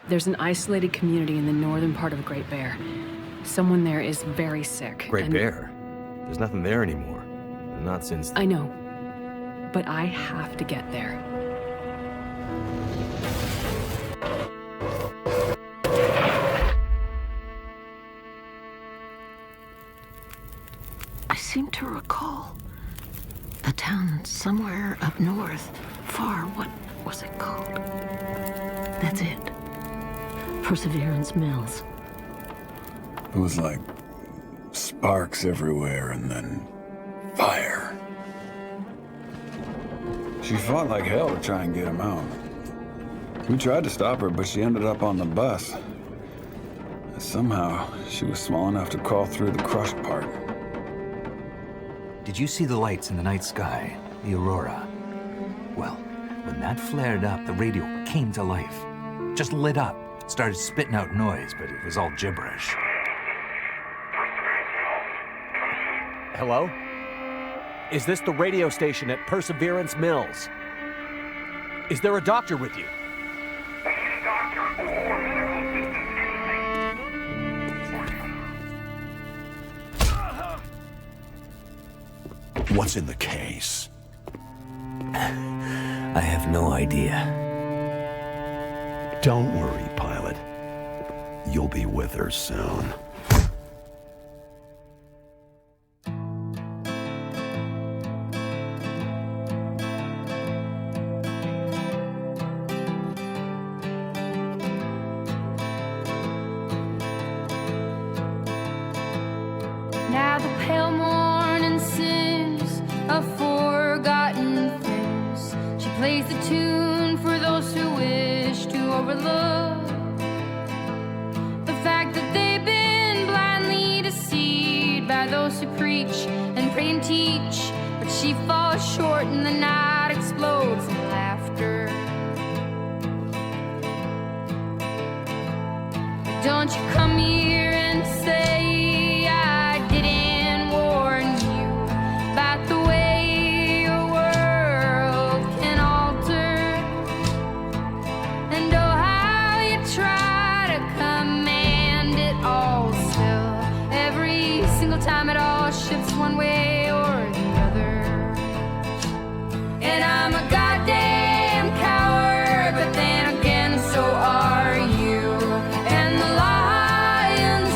There's an isolated community in the northern part of Great Bear. Someone there is very sick. Great Bear? There's nothing there anymore. Not since... I know. But I have to get there. I seem to recall a town somewhere up north, far. What was it called? That's it. Perseverance Mills. It was like sparks everywhere and then fire. She fought like hell to try and get him out. We tried to stop her, but she ended up on the bus. And somehow, she was small enough to crawl through the crushed part. Did you see the lights in the night sky? The aurora? Well, when that flared up, the radio came to life. Just lit up. Started spitting out noise, but it was all gibberish. Hello? Is this the radio station at Perseverance Mills? Is there a doctor with you? What's in the case? I have no idea. Don't worry, pilot. You'll be with her soon. Now the pale morning sings of forgotten things. She plays the tune for those who wish to overlook the fact that they've been blindly deceived by those who preach and pray and teach. But she falls short and the night explodes in laughter. Don't you come here and say I didn't warn you about the way your world can alter. And oh, how you try to command it all still. Every single time it all shifts one way or the other. And I'm a goddamn coward, but then again, so are you. And the lions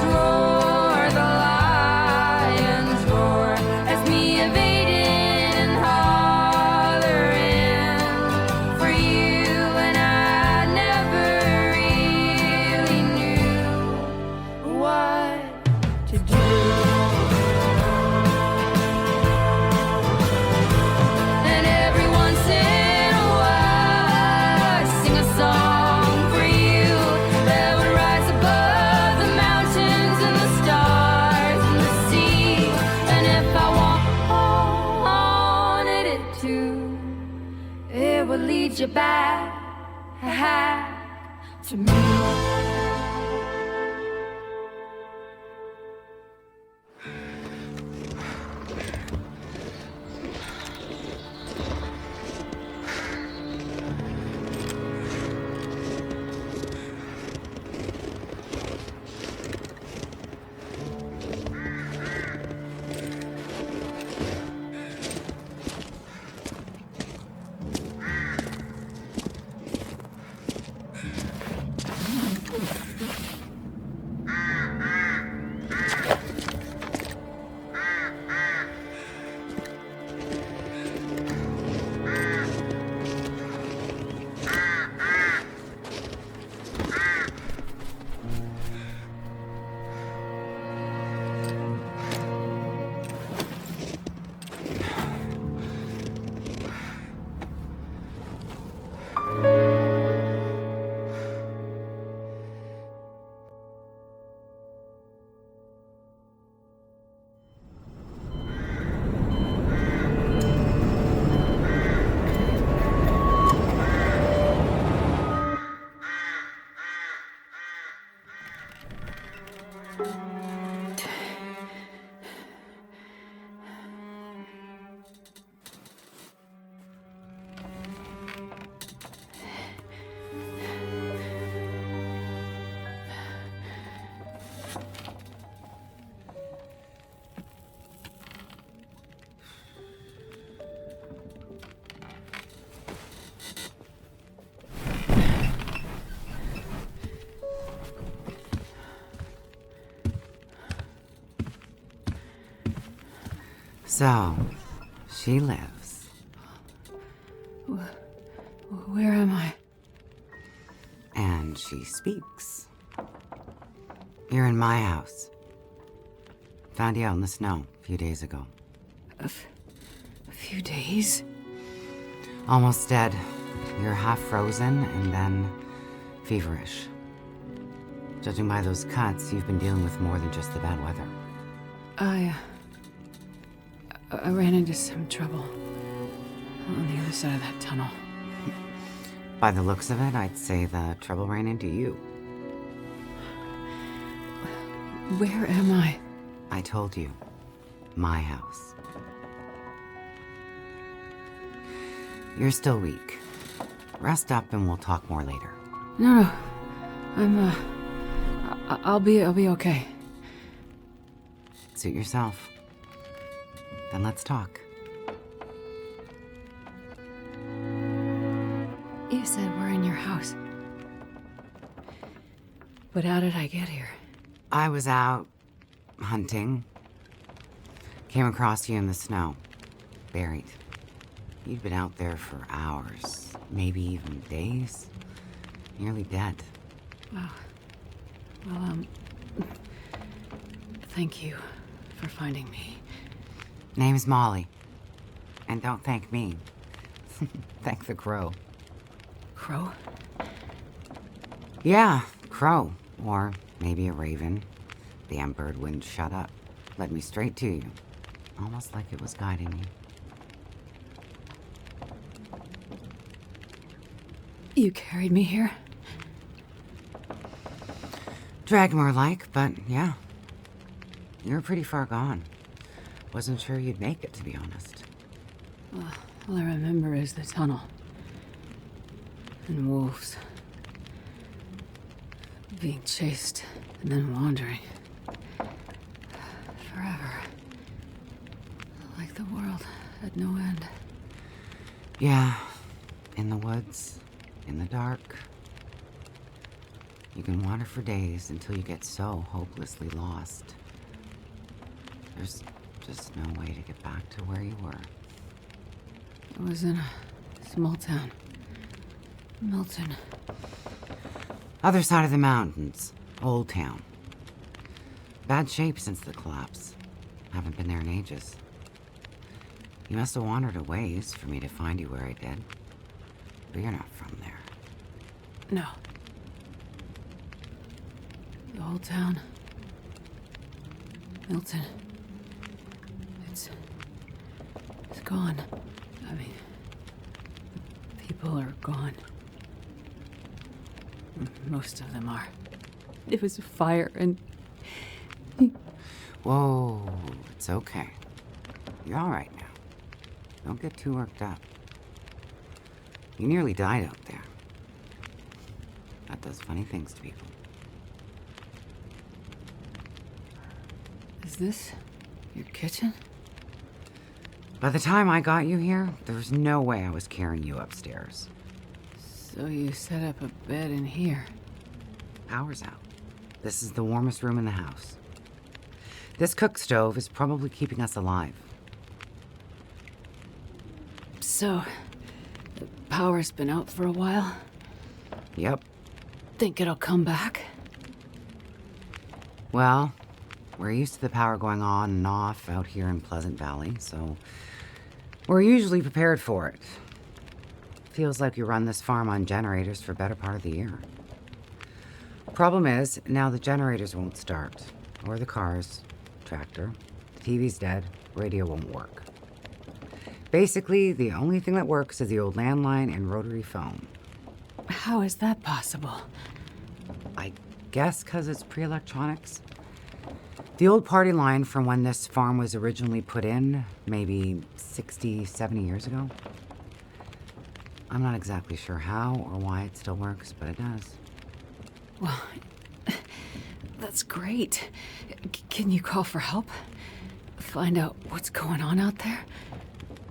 roar as me evading and hollering for you. And I never really knew what to do. And every once in a while I sing a song for you that would rise above the mountains and the stars and the sea. And if I wanted it to, it would lead you back to me. So, she lives. Where am I? And she speaks. You're in my house. Found you out in the snow a few days ago. A few days? Almost dead. You're half frozen and then feverish. Judging by those cuts, you've been dealing with more than just the bad weather. I ran into some trouble on the other side of that tunnel. By the looks of it, I'd say the trouble ran into you. Where am I? I told you. My house. You're still weak. Rest up and we'll talk more later. No. I'll be okay. Suit yourself. Then let's talk. You said we're in your house. But how did I get here? I was out hunting. Came across you in the snow. Buried. You'd been out there for hours, maybe even days. Nearly dead. Wow. Well, thank you for finding me. Name's Molly. And don't thank me. Thank the crow. Crow? Yeah, crow. Or maybe a raven. Damn bird wouldn't shut up. Led me straight to you. Almost like it was guiding you. You carried me here? Dragged more like, but yeah. You were pretty far gone. Wasn't sure you'd make it, to be honest. All I remember is the tunnel. And wolves. Being chased and then wandering. Forever. Like the world had no end. Yeah. In the woods. In the dark. You can wander for days until you get so hopelessly lost. There's just no way to get back to where you were. It was in a small town. Milton. Other side of the mountains. Old town. Bad shape since the collapse. Haven't been there in ages. You must have wandered a ways for me to find you where I did. But you're not from there. No. The old town. Milton. It's gone. I mean, the people are gone. Most of them are. It was a fire and... Whoa, it's okay. You're all right now. Don't get too worked up. You nearly died out there. That does funny things to people. Is this your kitchen? By the time I got you here, there was no way I was carrying you upstairs. So you set up a bed in here? Power's out. This is the warmest room in the house. This cook stove is probably keeping us alive. So, the power's been out for a while? Yep. Think it'll come back? Well, we're used to the power going on and off out here in Pleasant Valley, so we're usually prepared for it. Feels like you run this farm on generators for a better part of the year. Problem is, now the generators won't start. Or the cars, tractor. The TV's dead, radio won't work. Basically, the only thing that works is the old landline and rotary phone. How is that possible? I guess because it's pre-electronics. The old party line from when this farm was originally put in, maybe 60, 70 years ago. I'm not exactly sure how or why it still works, but it does. Well, that's great. Can you call for help? Find out what's going on out there?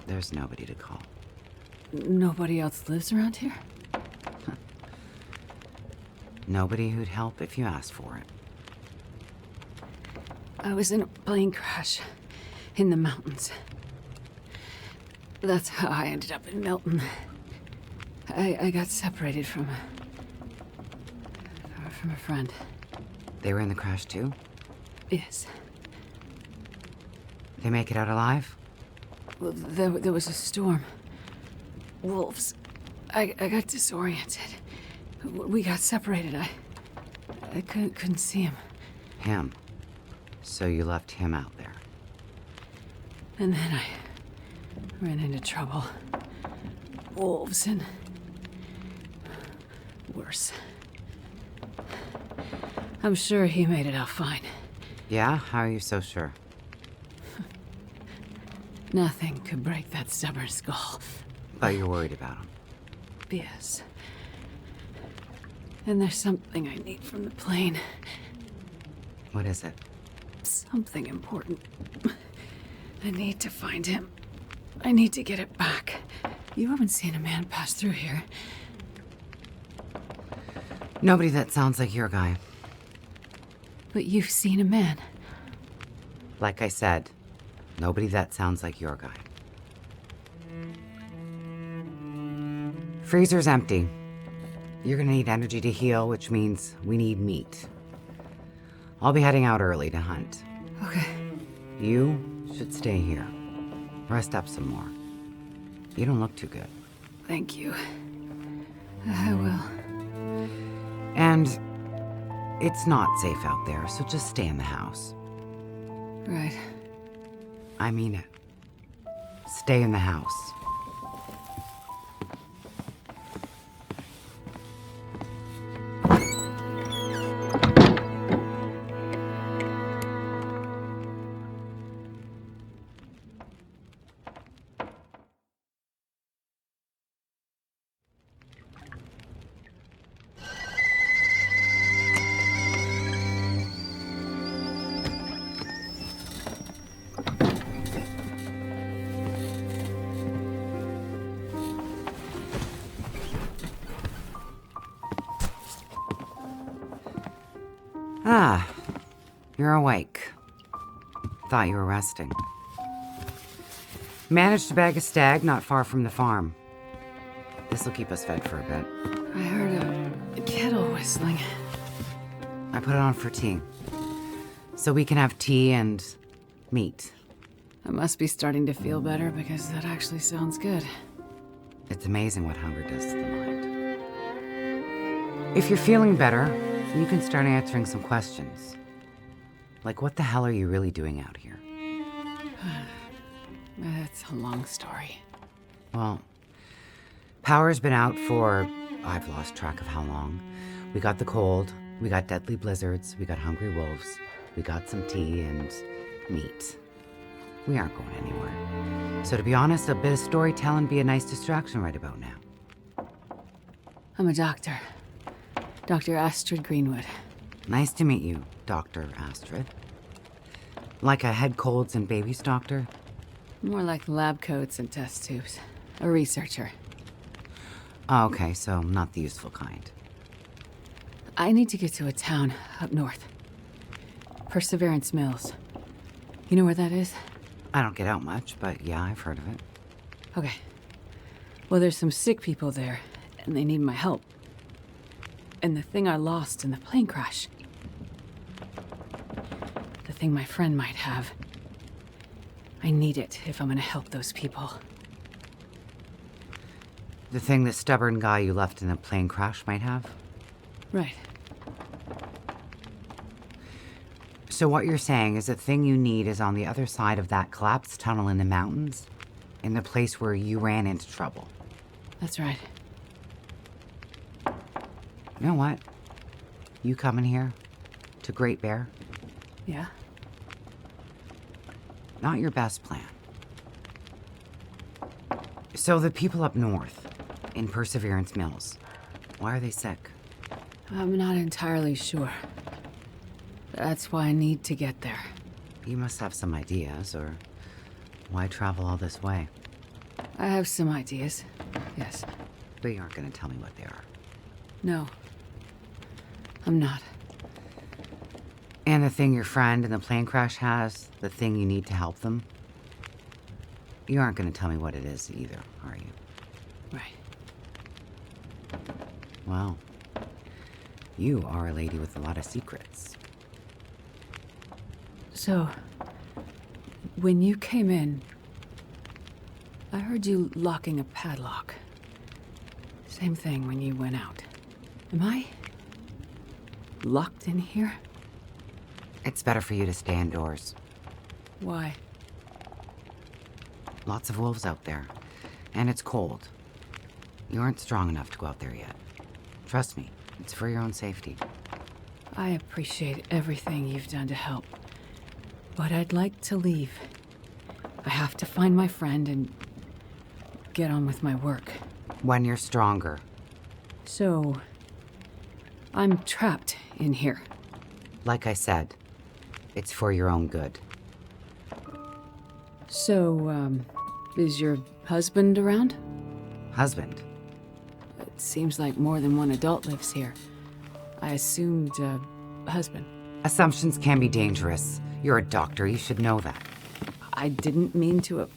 There's nobody to call. Nobody else lives around here? Nobody who'd help if you asked for it. I was in a plane crash In the mountains. That's how I ended up in Milton. I got separated from a friend. They were in the crash too? Yes. They make it out alive? Well, there was a storm. Wolves. I got disoriented. We got separated. I couldn't see him. Him. So you left him out there. And then I ran into trouble. Wolves and worse. I'm sure he made it out fine. Yeah? How are you so sure? Nothing could break that stubborn skull. But you're worried about him. Yes. And there's something I need from the plane. What is it? Something important. I need to find him. I need to get it back. You haven't seen a man pass through here. Nobody that sounds like your guy. But you've seen a man. Like I said, nobody that sounds like your guy. Freezer's empty. You're gonna need energy to heal, which means we need meat. I'll be heading out early to hunt. Okay. You should stay here. Rest up some more. You don't look too good. Thank you. I will. And it's not safe out there, so just stay in the house. Right. I mean it. Stay in the house. Ah, you're awake. Thought you were resting. Managed to bag a stag not far from the farm. This'll keep us fed for a bit. I heard a kettle whistling. I put it on for tea. So we can have tea and meat. I must be starting to feel better because that actually sounds good. It's amazing what hunger does to the mind. If you're feeling better, you can start answering some questions. Like, what the hell are you really doing out here? It's a long story. Well, power's been out for, I've lost track of how long. We got the cold, we got deadly blizzards, we got hungry wolves, we got some tea and meat. We aren't going anywhere. So to be honest, a bit of storytelling be a nice distraction right about now. I'm a doctor. Dr. Astrid Greenwood. Nice to meet you, Dr. Astrid. Like a head colds and babies doctor? More like lab coats and test tubes. A researcher. Oh, okay, so not the useful kind. I need to get to a town up north. Perseverance Mills. You know where that is? I don't get out much, but yeah, I've heard of it. Okay. Well, there's some sick people there, and they need my help. And the thing I lost in the plane crash. The thing my friend might have. I need it if I'm gonna help those people. The thing the stubborn guy you left in the plane crash might have? Right. So what you're saying is the thing you need is on the other side of that collapsed tunnel in the mountains, in the place where you ran into trouble. That's right. You know what? You coming here to Great Bear? Yeah? Not your best plan. So the people up north, in Perseverance Mills, why are they sick? I'm not entirely sure. That's why I need to get there. You must have some ideas, or why travel all this way? I have some ideas, yes. But you aren't going to tell me what they are. No. I'm not. And the thing your friend in the plane crash has, the thing you need to help them, You aren't going to tell me what it is either, are you? Right. Well, you are a lady with a lot of secrets. So, when you came in, I heard you locking a padlock. Same thing when you went out. Am I locked in here? It's better for you to stay indoors. Why? Lots of wolves out there, and it's cold. You aren't strong enough to go out there yet. Trust me, it's for your own safety. I appreciate everything you've done to help, but I'd like to leave. I have to find my friend and get on with my work. When you're stronger. So, I'm trapped in here. Like I said, it's for your own good. So, is your husband around? Husband? It seems like more than one adult lives here. I assumed, husband. Assumptions can be dangerous. You're a doctor, you should know that. I didn't mean to.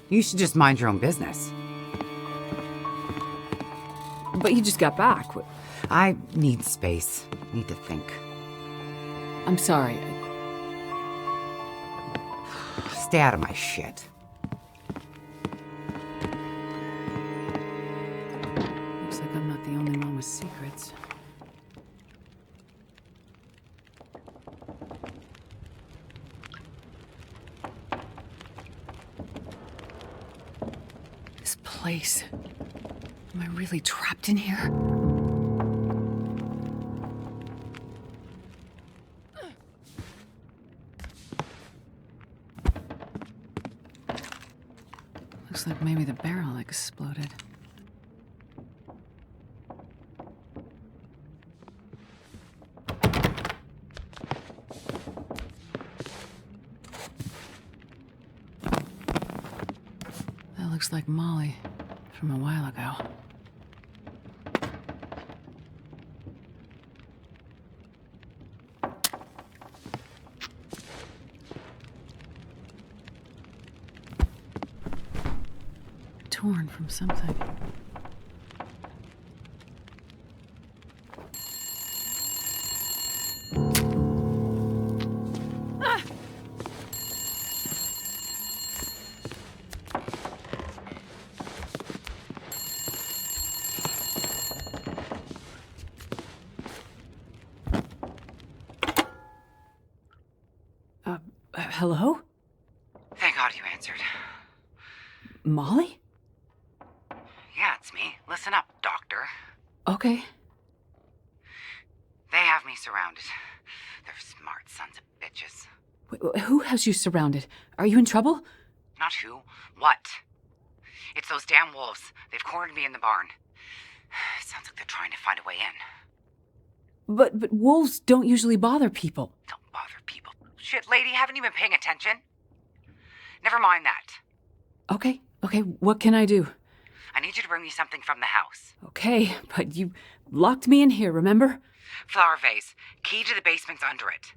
You should just mind your own business. But you just got back. I need space. Need to think. I'm sorry. Stay out of my shit. Looks like I'm not the only one with secrets. This place. Am I really trapped in here? Looks like maybe the barrel exploded. That looks like Molly from a while ago. Torn from something. Hello? Thank God you answered. Molly? Yeah, it's me. Listen up, doctor. Okay. They have me surrounded. They're smart sons of bitches. Who has you surrounded? Are you in trouble? Not who. What? It's those damn wolves. They've cornered me in the barn. Sounds like they're trying to find a way in. But wolves don't usually bother people. Don't bother people. Shit, lady, haven't you been paying attention? Never mind that. Okay, what can I do? I need you to bring me something from the house. Okay, but you locked me in here, remember? Flower vase. Key to the basement's under it.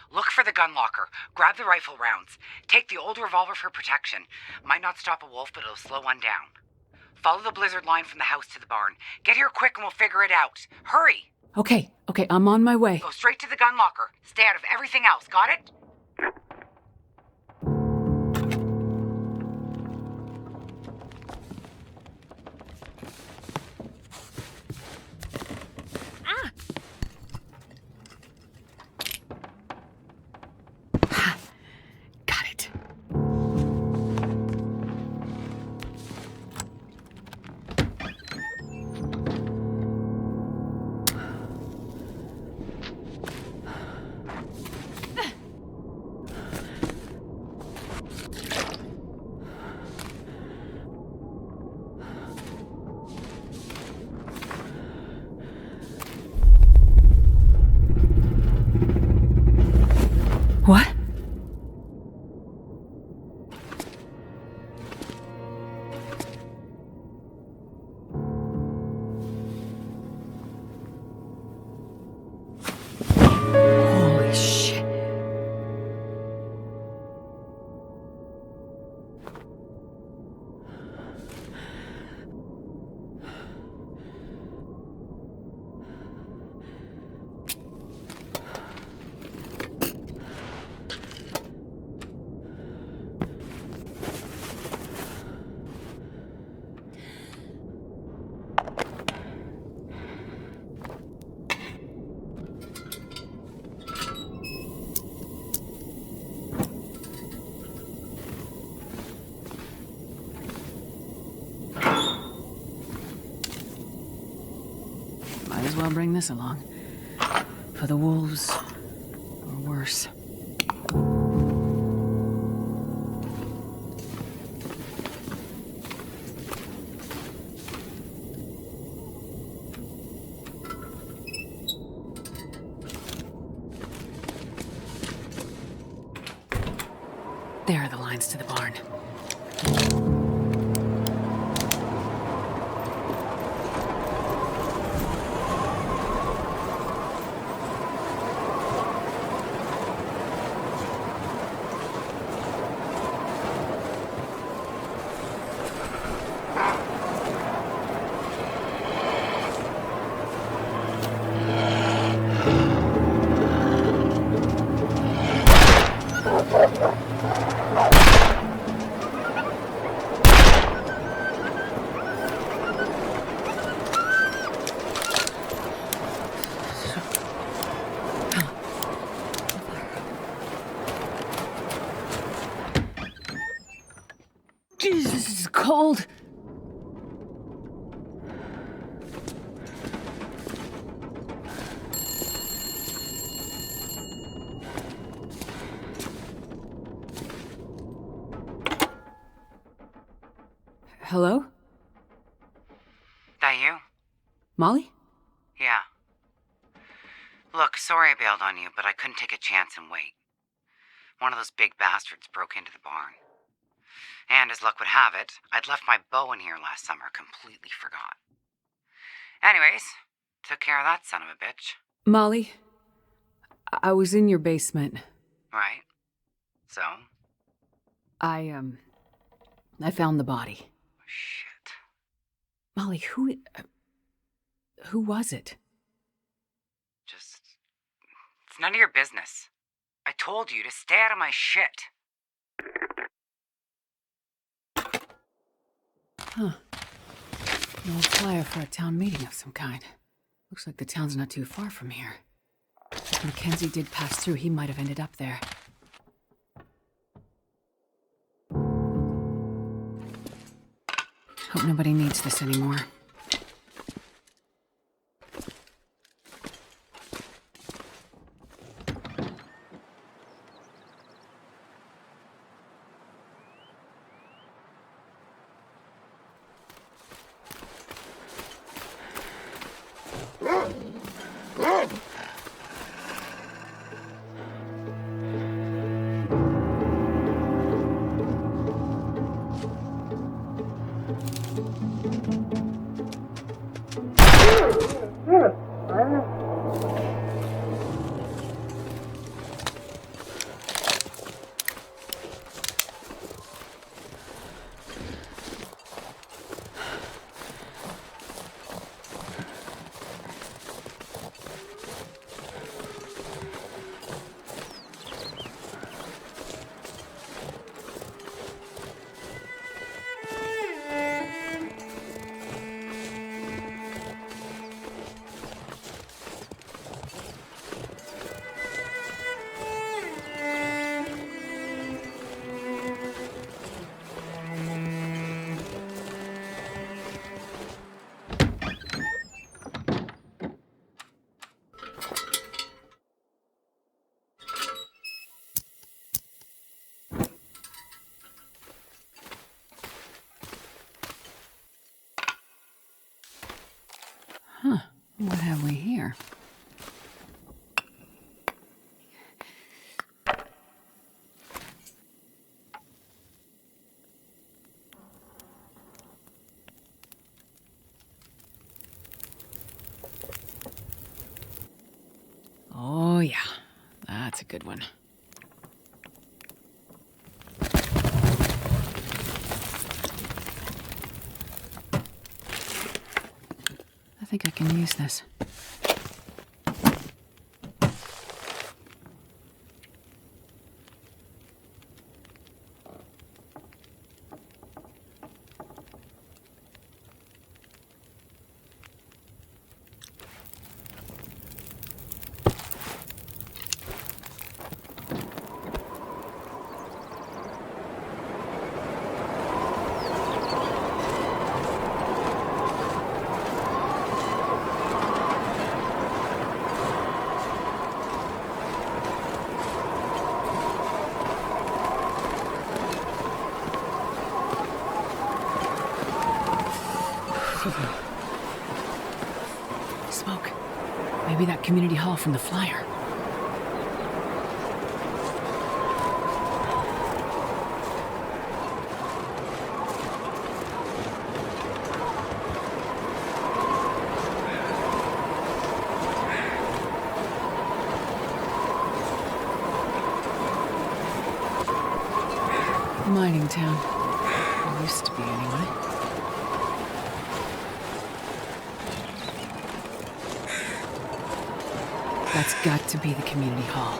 Look for the gun locker. Grab the rifle rounds. Take the old revolver for protection. Might not stop a wolf, but it'll slow one down. Follow the blizzard line from the house to the barn. Get here quick and we'll figure it out. Hurry! Okay, I'm on my way. Go straight to the gun locker. Stay out of everything else, got it? Got it. What? Holy shit. well bring this along. For the wolves, or worse. There are the lines to the barn. Jesus, this is cold. Hello? That you? Molly? Yeah. Look, sorry I bailed on you, but I couldn't take a chance and wait. One of those big bastards broke into the barn. And as luck would have it, I'd left my bow in here last summer, completely forgot. Anyways, took care of that son of a bitch. Molly, I was in your basement. Right? So? I found the body. Shit. Molly, who was it? It's none of your business. I told you to stay out of my shit. Huh. An old flyer for a town meeting of some kind. Looks like the town's not too far from here. If Mackenzie did pass through, he might have ended up there. Hope nobody needs this anymore. Huh. What have we here? Oh, yeah. That's a good one. I think I can use this. Smoke. Maybe that community hall from the flyer. Mining town. It used to be, anyway. That's got to be the community hall.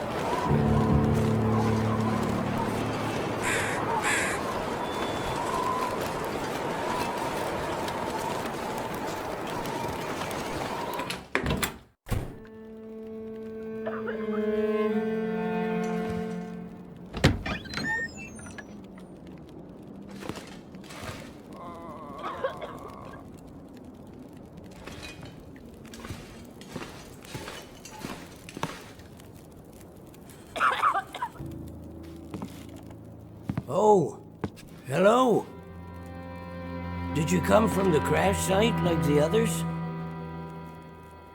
Oh, hello. Did you come from the crash site like the others?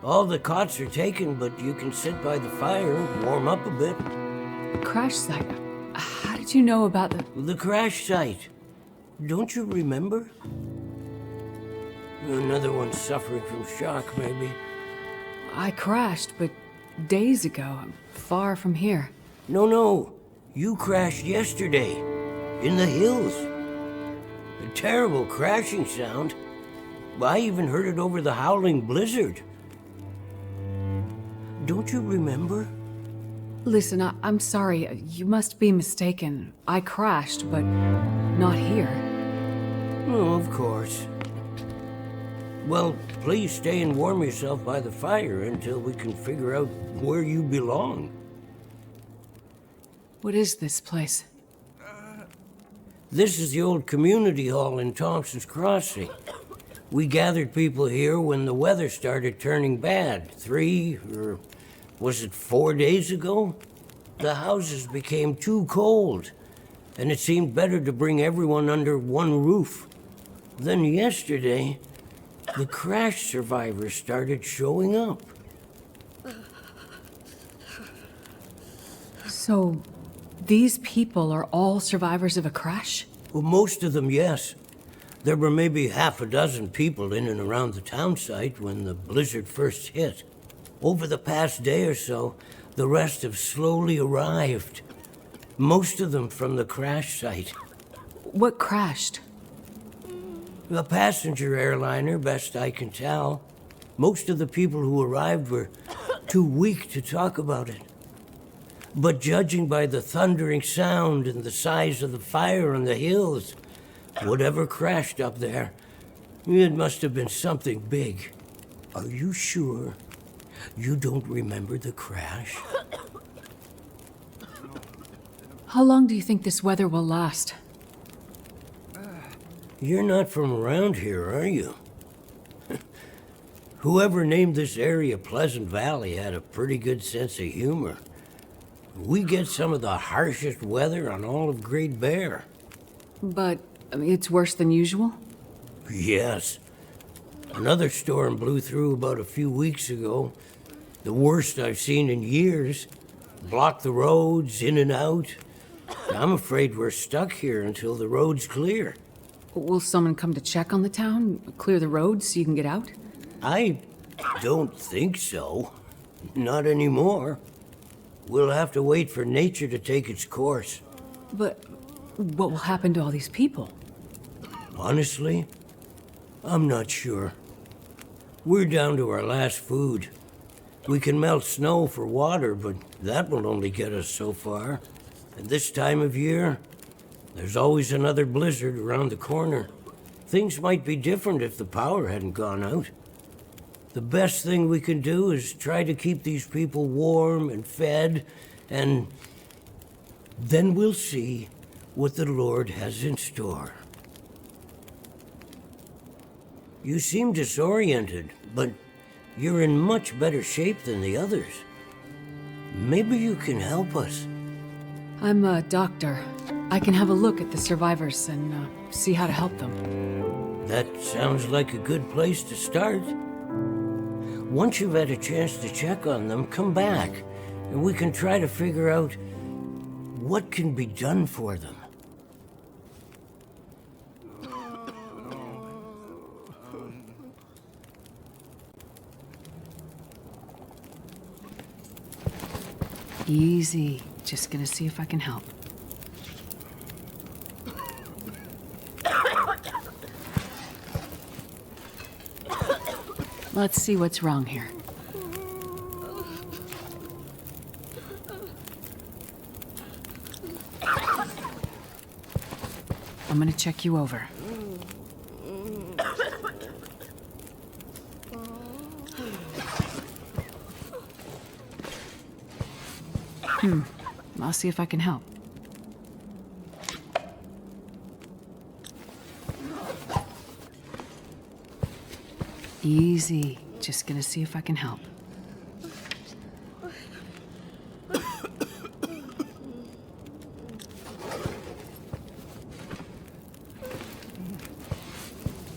All the cots are taken, but you can sit by the fire and warm up a bit. Crash site? How did you know about The crash site. Don't you remember? Another one suffering from shock, maybe. I crashed, but days ago, far from here. No. You crashed yesterday. In the hills. A terrible crashing sound. I even heard it over the howling blizzard. Don't you remember? Listen, I'm sorry. You must be mistaken. I crashed, but not here. Oh, of course. Well, please stay and warm yourself by the fire until we can figure out where you belong. What is this place? This is the old community hall in Thompson's Crossing. We gathered people here when the weather started turning bad. 3, or was it 4 days ago? The houses became too cold, and it seemed better to bring everyone under one roof. Then yesterday, the crash survivors started showing up. So, these people are all survivors of a crash? Well, most of them, yes. There were maybe half a dozen people in and around the town site when the blizzard first hit. Over the past day or so, the rest have slowly arrived. Most of them from the crash site. What crashed? A passenger airliner, best I can tell. Most of the people who arrived were too weak to talk about it. But judging by the thundering sound and the size of the fire on the hills, whatever crashed up there, it must have been something big. Are you sure you don't remember the crash? How long do you think this weather will last? You're not from around here, are you? Whoever named this area Pleasant Valley had a pretty good sense of humor. We get some of the harshest weather on all of Great Bear. But it's worse than usual? Yes. Another storm blew through about a few weeks ago. The worst I've seen in years. Blocked the roads, in and out. I'm afraid we're stuck here until the road's clear. Will someone come to check on the town? Clear the roads so you can get out? I don't think so. Not anymore. We'll have to wait for nature to take its course. But what will happen to all these people? Honestly, I'm not sure. We're down to our last food. We can melt snow for water, but that will only get us so far. And this time of year, there's always another blizzard around the corner. Things might be different if the power hadn't gone out. The best thing we can do is try to keep these people warm and fed, and then we'll see what the Lord has in store. You seem disoriented, but you're in much better shape than the others. Maybe you can help us. I'm a doctor. I can have a look at the survivors and see how to help them. That sounds like a good place to start. Once you've had a chance to check on them, come back, and we can try to figure out what can be done for them. Easy. Just gonna see if I can help. Let's see what's wrong here. I'm gonna check you over. I'll see if I can help. Easy. Just gonna see if I can help.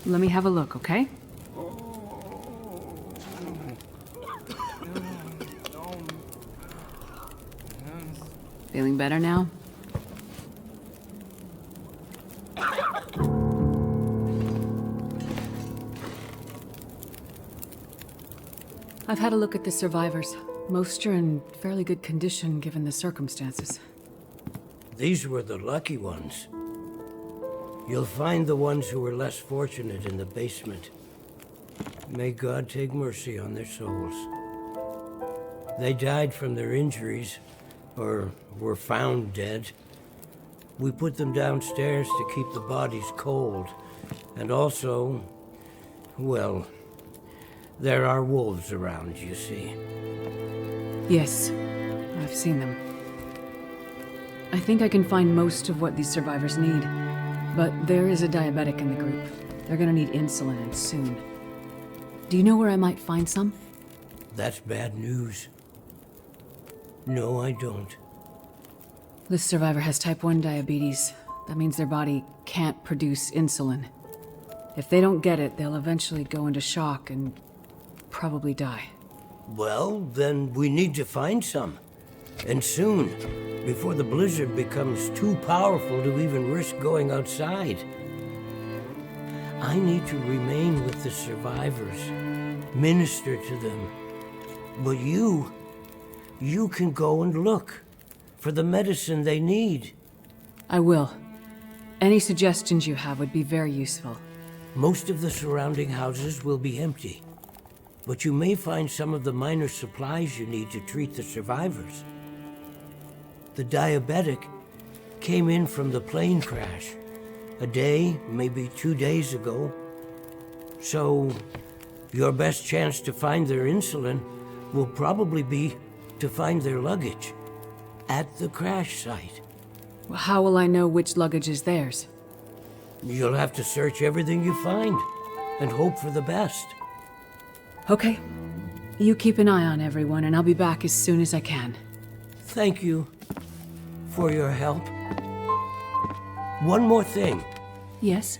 Let me have a look, okay? Feeling better now? I've had a look at the survivors. Most are in fairly good condition given the circumstances. These were the lucky ones. You'll find the ones who were less fortunate in the basement. May God take mercy on their souls. They died from their injuries, or were found dead. We put them downstairs to keep the bodies cold. And also, well, there are wolves around, you see. Yes, I've seen them. I think I can find most of what these survivors need, but there is a diabetic in the group. They're gonna need insulin, and soon. Do you know where I might find some? That's bad news. No, I don't. This survivor has type 1 diabetes. That means their body can't produce insulin. If they don't get it, they'll eventually go into shock and probably die. Well, then we need to find some. And soon, before the blizzard becomes too powerful to even risk going outside. I need to remain with the survivors, minister to them. But you can go and look for the medicine they need. I will. Any suggestions you have would be very useful. Most of the surrounding houses will be empty, but you may find some of the minor supplies you need to treat the survivors. The diabetic came in from the plane crash a day, maybe 2 days ago. So your best chance to find their insulin will probably be to find their luggage at the crash site. How will I know which luggage is theirs? You'll have to search everything you find and hope for the best. Okay. You keep an eye on everyone, and I'll be back as soon as I can. Thank you for your help. One more thing. Yes?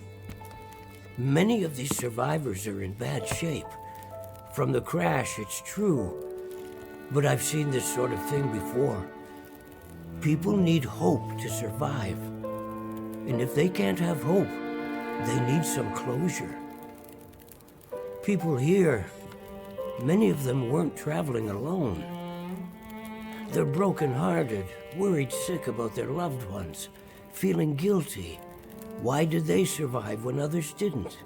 Many of these survivors are in bad shape. From the crash, it's true. But I've seen this sort of thing before. People need hope to survive. And if they can't have hope, they need some closure. People here, many of them weren't traveling alone. They're broken-hearted, worried sick about their loved ones, feeling guilty. Why did they survive when others didn't?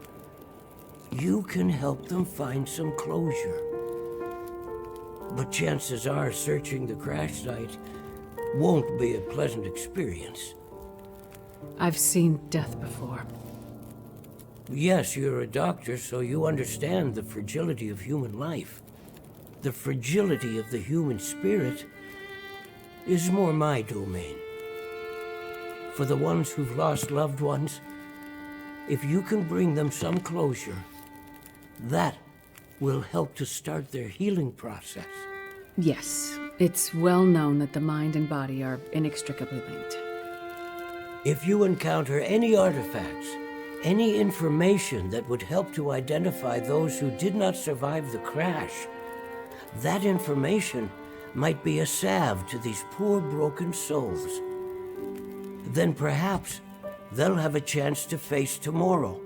You can help them find some closure. But chances are searching the crash site won't be a pleasant experience. I've seen death before. Yes, you're a doctor, so you understand the fragility of human life. The fragility of the human spirit is more my domain. For the ones who've lost loved ones, if you can bring them some closure, that will help to start their healing process. Yes, it's well known that the mind and body are inextricably linked. If you encounter any artifacts, any information that would help to identify those who did not survive the crash, That information might be a salve to these poor broken souls. Then perhaps they'll have a chance to face tomorrow.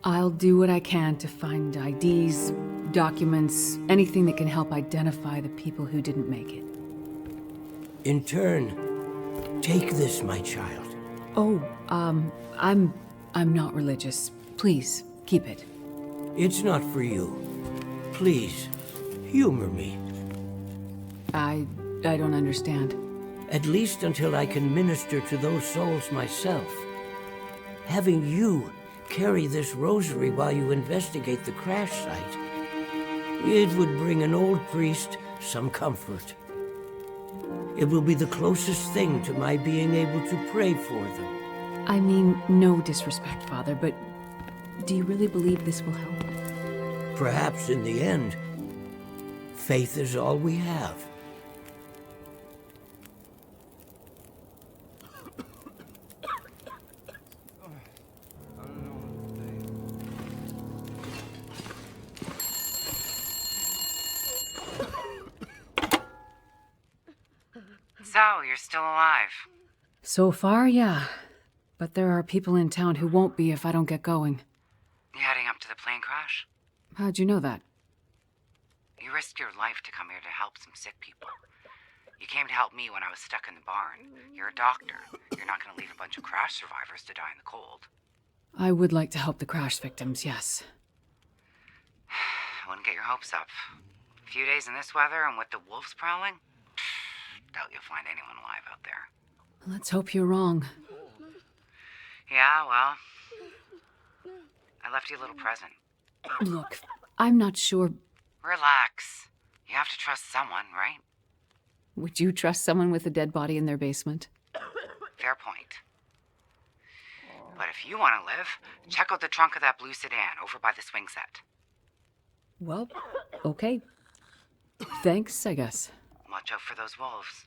I'll do what I can to find IDs, documents, anything that can help identify the people who didn't make it. In turn, take this, my child. Oh, I'm not religious. Please, keep it. It's not for you. Please, humor me. I don't understand. At least until I can minister to those souls myself. Having you carry this rosary while you investigate the crash site, it would bring an old priest some comfort. It will be the closest thing to my being able to pray for them. I mean, no disrespect, Father, but do you really believe this will help? Perhaps in the end, faith is all we have. So, you're still alive? So far, yeah. But there are people in town who won't be if I don't get going. You heading up to the plane crash? How'd you know that? You risked your life to come here to help some sick people. You came to help me when I was stuck in the barn. You're a doctor. You're not going to leave a bunch of crash survivors to die in the cold. I would like to help the crash victims, yes. I wouldn't get your hopes up. A few days in this weather and with the wolves prowling? Doubt you'll find anyone alive out there. Let's hope you're wrong. Yeah, well, I left you a little present. Look, I'm not sure. Relax. You have to trust someone, right? Would you trust someone with a dead body in their basement? Fair point. But if you want to live, check out the trunk of that blue sedan over by the swing set. Well, okay. Thanks, I guess. Watch out for those wolves.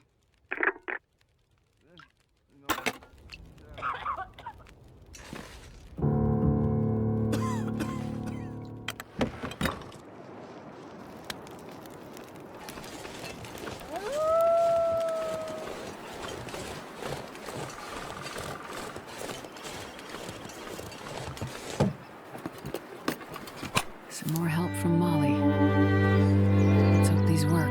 Some more help from Molly. Let's hope these work.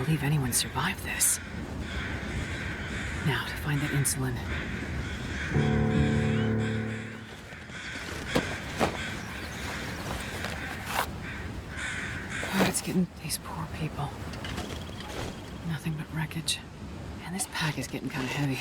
believe anyone survived this. Now, to find that insulin. God, it's getting these poor people. Nothing but wreckage. And this pack is getting kind of heavy.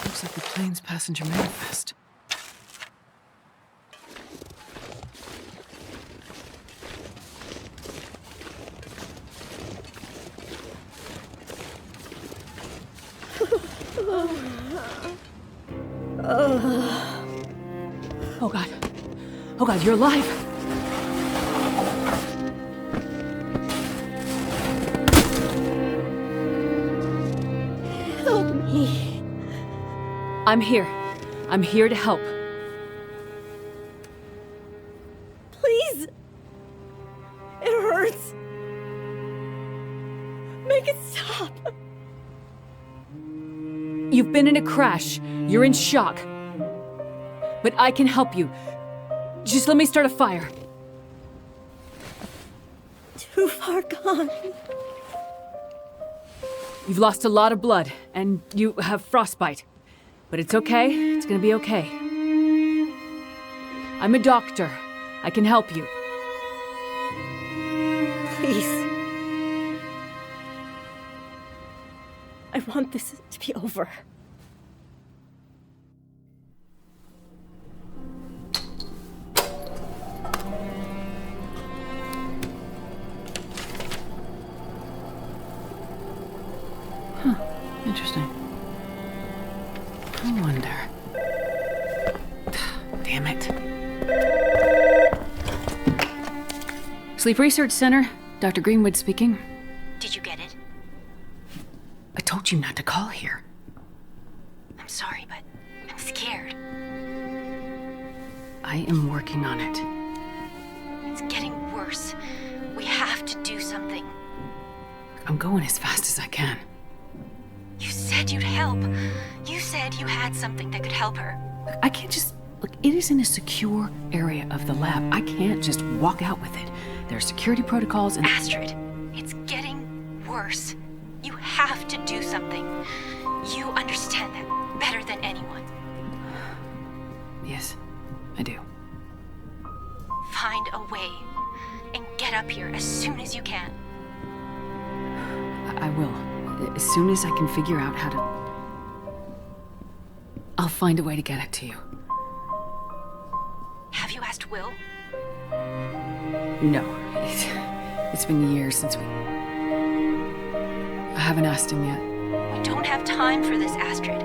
Looks like the plane's passenger manifest. Oh God. Oh God, you're alive! Help me. I'm here. I'm here to help. Please. It hurts. Make it stop. You've been in a crash. You're in shock. But I can help you. Just let me start a fire. Too far gone. You've lost a lot of blood, and you have frostbite. But it's okay. It's gonna be okay. I'm a doctor. I can help you. Please. I want this to be over. Interesting. I wonder. Damn it. Sleep Research Center, Dr. Greenwood speaking. Did you get it? I told you not to call here. I'm sorry, but I'm scared. I am working on it. It's getting worse. We have to do something. I'm going as fast as I can. You said you'd help. You said you had something that could help her. I can't just... Look, it is in a secure area of the lab. I can't just walk out with it. There are security protocols and... Astrid, it's getting worse. You have to do something. You understand that better than anyone. Yes, I do. Find a way and get up here as soon as you can. I will. As soon as I can figure out how to... I'll find a way to get it to you. Have you asked Will? No. It's been years since we... I haven't asked him yet. We don't have time for this, Astrid.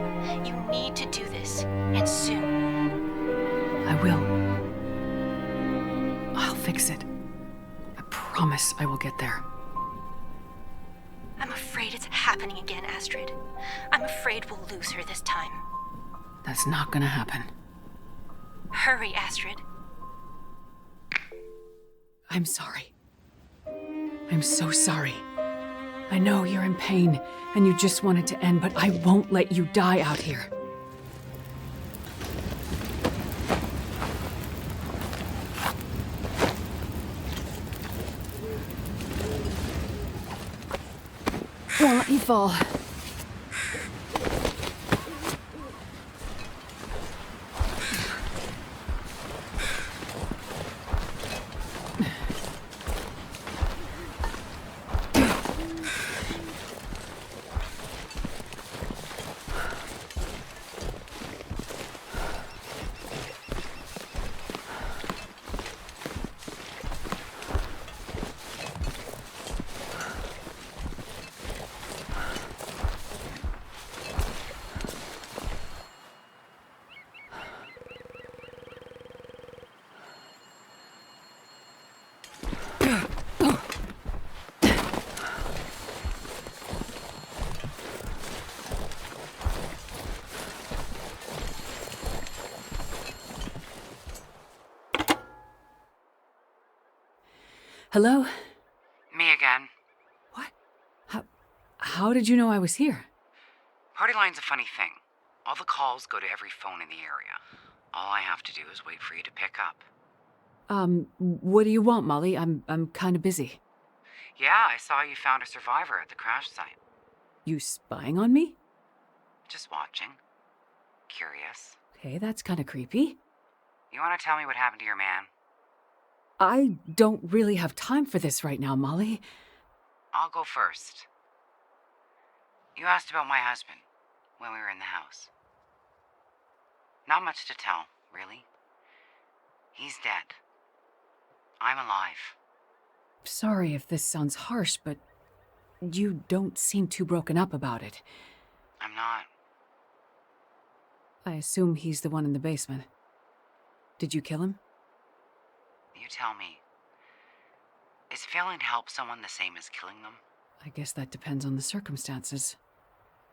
You need to do this, and soon. I will. I'll fix it. I promise I will get there. I'm afraid it's happening again, Astrid. I'm afraid we'll lose her this time. That's not gonna happen. Hurry, Astrid. I'm sorry. I'm so sorry. I know you're in pain, and you just want it to end, but I won't let you die out here. Won't let you fall. Hello? Me again. What? How did you know I was here? Party line's a funny thing. All the calls go to every phone in the area. All I have to do is wait for you to pick up. What do you want, Molly? I'm kind of busy. Yeah, I saw you found a survivor at the crash site. You spying on me? Just watching. Curious. Okay, that's kind of creepy. You want to tell me what happened to your man? I don't really have time for this right now, Molly. I'll go first. You asked about my husband when we were in the house. Not much to tell, really. He's dead. I'm alive. Sorry if this sounds harsh, but you don't seem too broken up about it. I'm not. I assume he's the one in the basement. Did you kill him? You tell me. Is failing to help someone the same as killing them? I guess that depends on the circumstances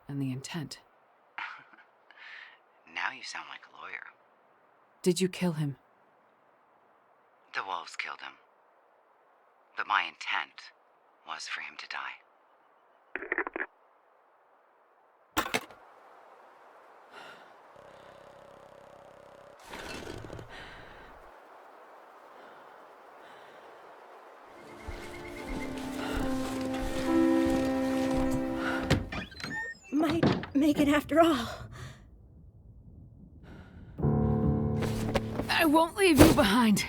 and the intent. Now you sound like a lawyer. Did you kill him? The wolves killed him. But my intent was for him to die. Might make it after all. I won't leave you behind.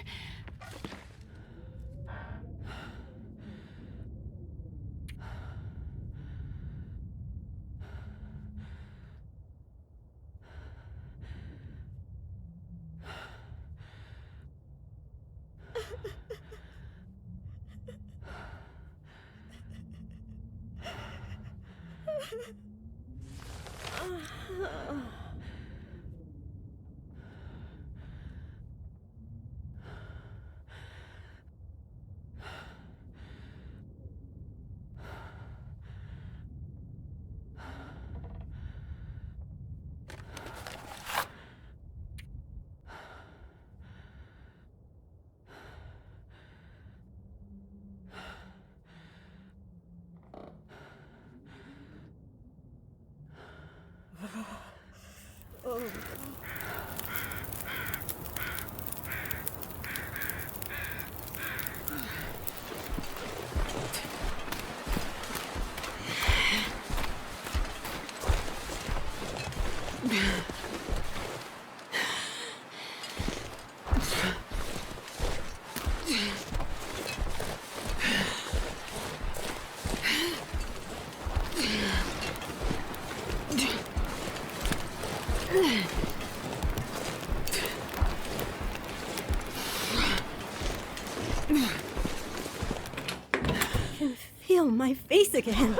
Feel my face again.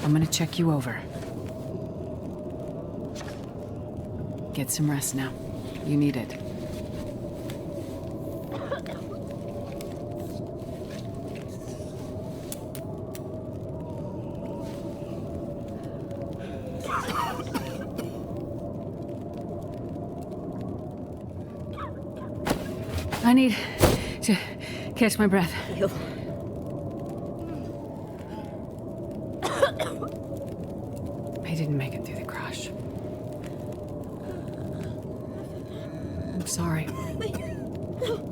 I'm gonna check you over. Get some rest now. You need it. I need to catch my breath. I didn't make it through the crash. I'm sorry.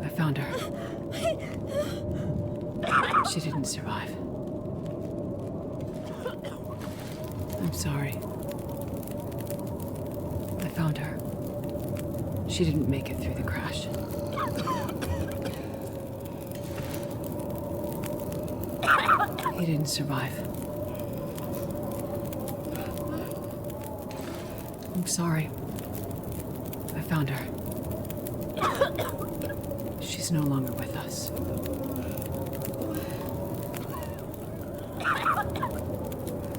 I found her. She didn't survive. I'm sorry. I found her. She didn't make it through the crash. He didn't survive. I'm sorry. I found her. She's no longer with us.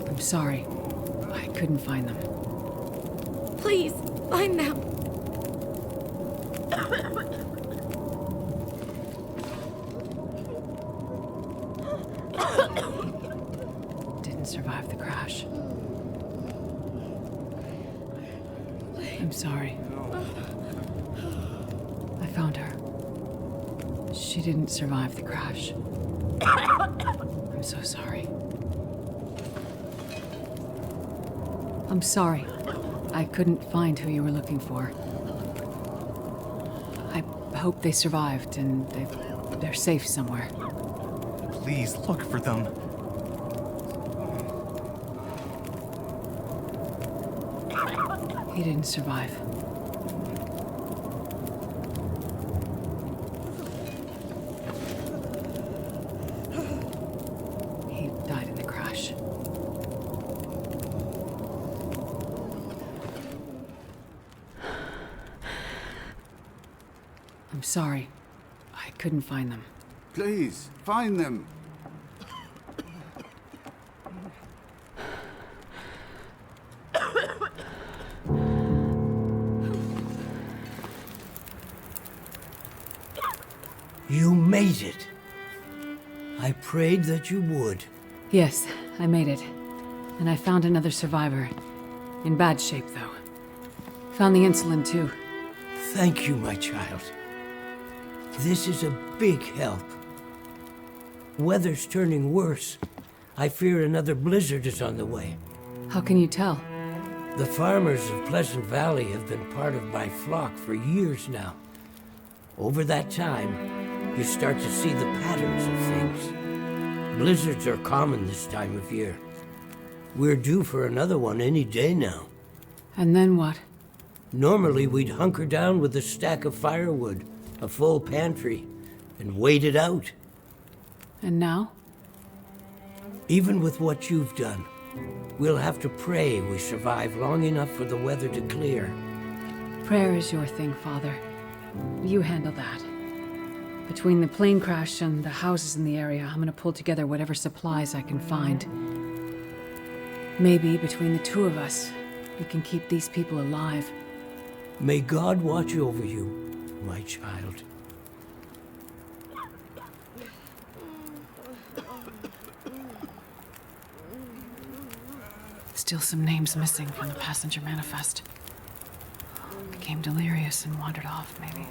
I'm sorry. I couldn't find them. Please, find them. Didn't survive the crash. I'm sorry. I found her. She didn't survive the crash. I'm so sorry. I'm sorry. I couldn't find who you were looking for. I hope they survived and they're safe somewhere. Please look for them. He didn't survive. He died in the crash. I'm sorry. I couldn't find them. Please, find them. You made it. I prayed that you would. Yes, I made it. And I found another survivor. In bad shape, though. Found the insulin, too. Thank you, my child. This is a big help. Weather's turning worse. I fear another blizzard is on the way. How can you tell? The farmers of Pleasant Valley have been part of my flock for years now. Over that time, you start to see the patterns of things. Blizzards are common this time of year. We're due for another one any day now. And then what? Normally, we'd hunker down with a stack of firewood, a full pantry, and wait it out. And now? Even with what you've done, we'll have to pray we survive long enough for the weather to clear. Prayer is your thing, Father. You handle that. Between the plane crash and the houses in the area, I'm gonna pull together whatever supplies I can find. Maybe between the two of us, we can keep these people alive. May God watch over you, my child. Still some names missing from the passenger manifest. Became delirious and wandered off, maybe.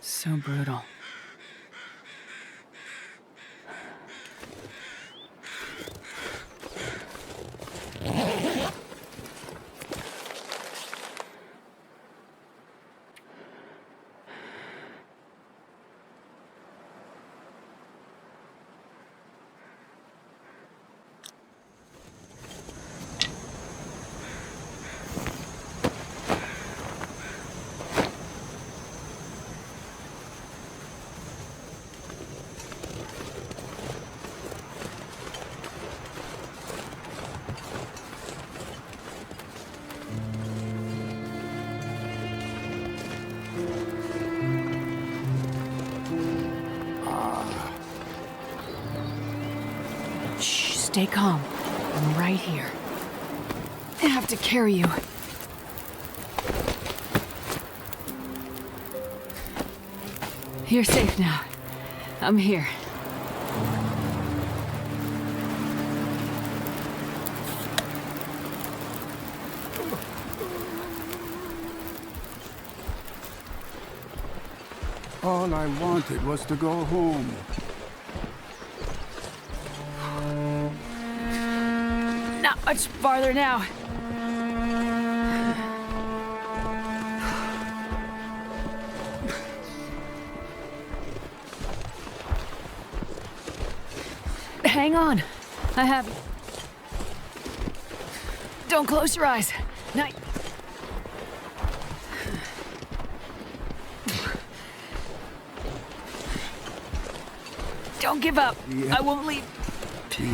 So brutal. Stay calm. I'm right here. I have to carry you. You're safe now. I'm here. All I wanted was to go home. much farther now. Hang on. I have... Don't close your eyes. Night. Don't give up. Yeah. I won't leave. Yeah.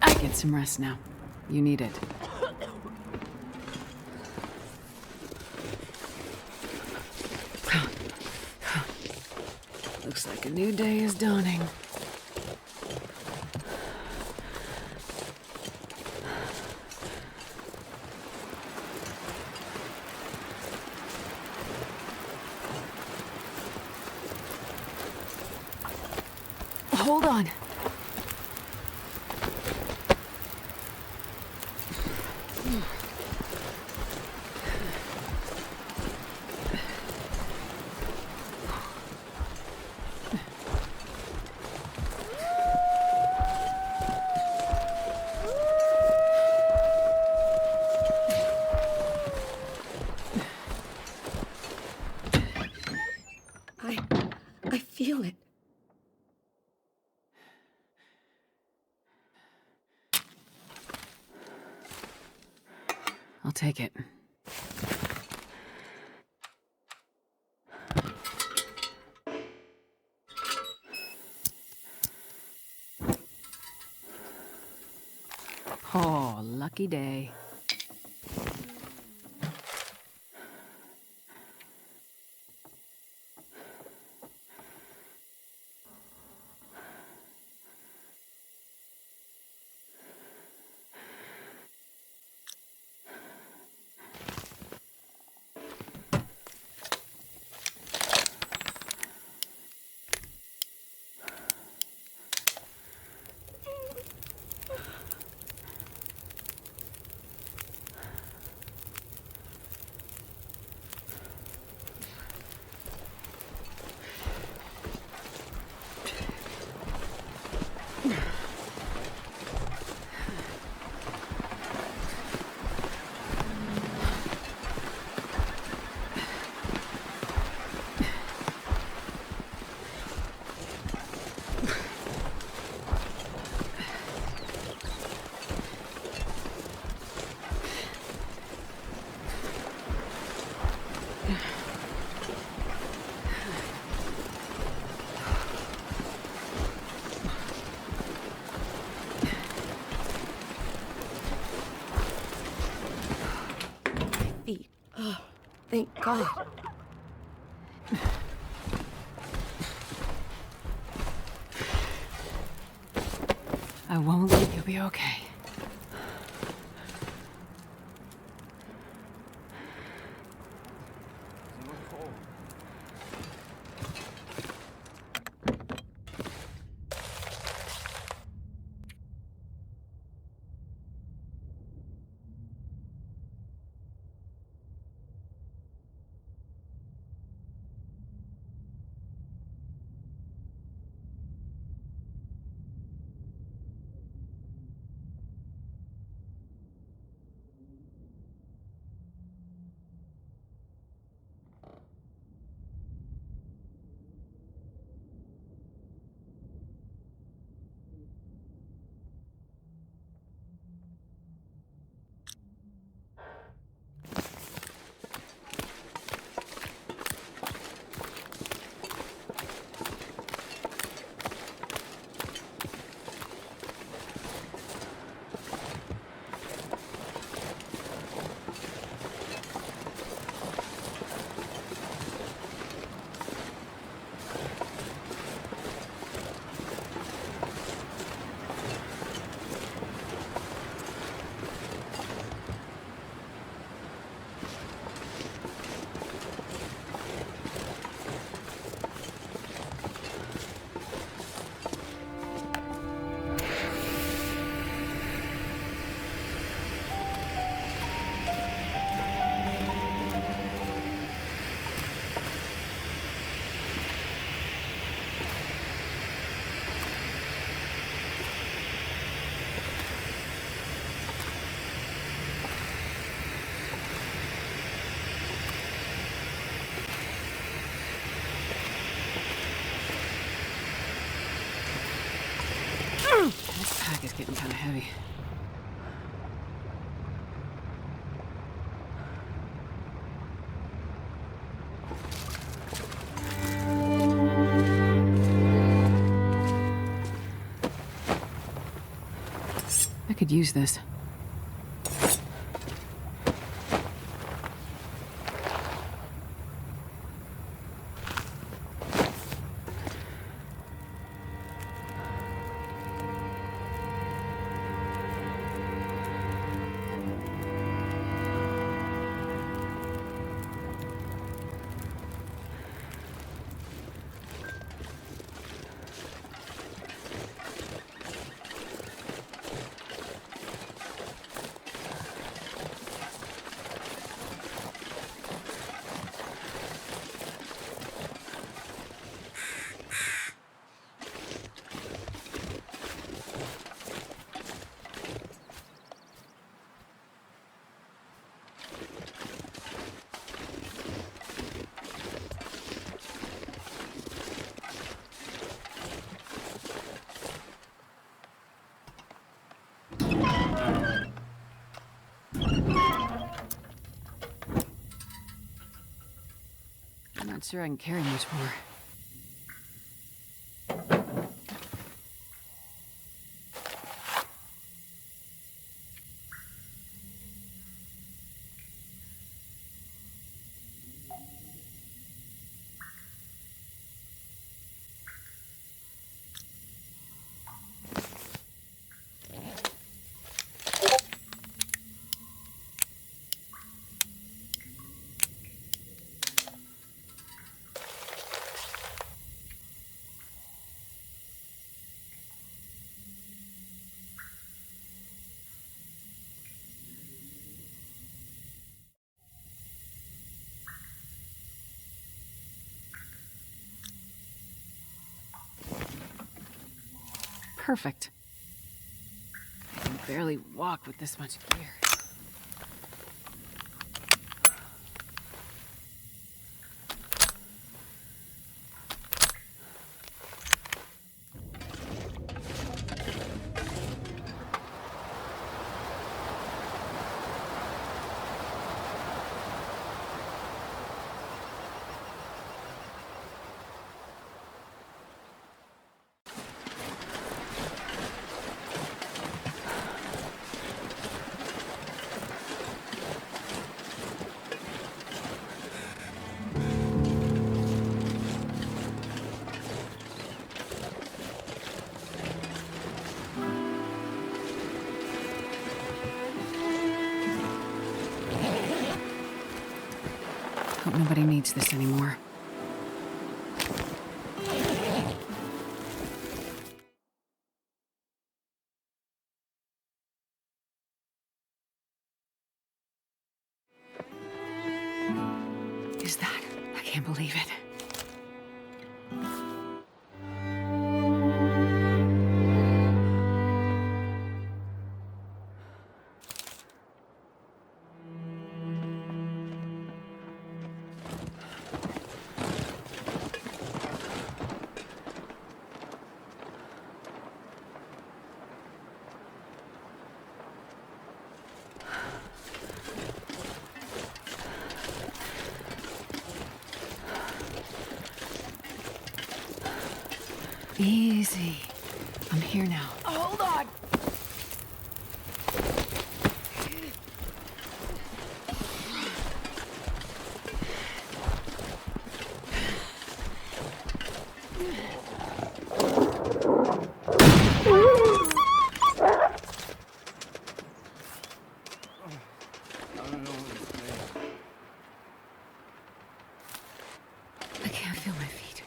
I get some rest now. You need it. Looks like a new day is dawning. Hold on. I feel it. I'll take it. Oh, lucky day. Feet. Oh, thank God. I won't leave. You'll be okay. backpack is getting kind of heavy. I could use this. I'm not sure I can carry much more. Perfect. I can barely walk with this much gear. Hope nobody needs this anymore. Is that? I can't believe it. Easy. I'm here now. Hold on! I can't feel my feet.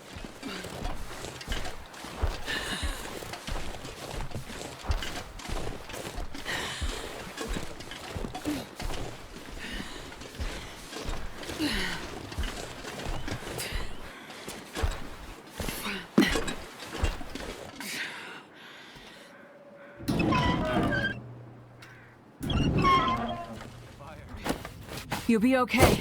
You'll be okay.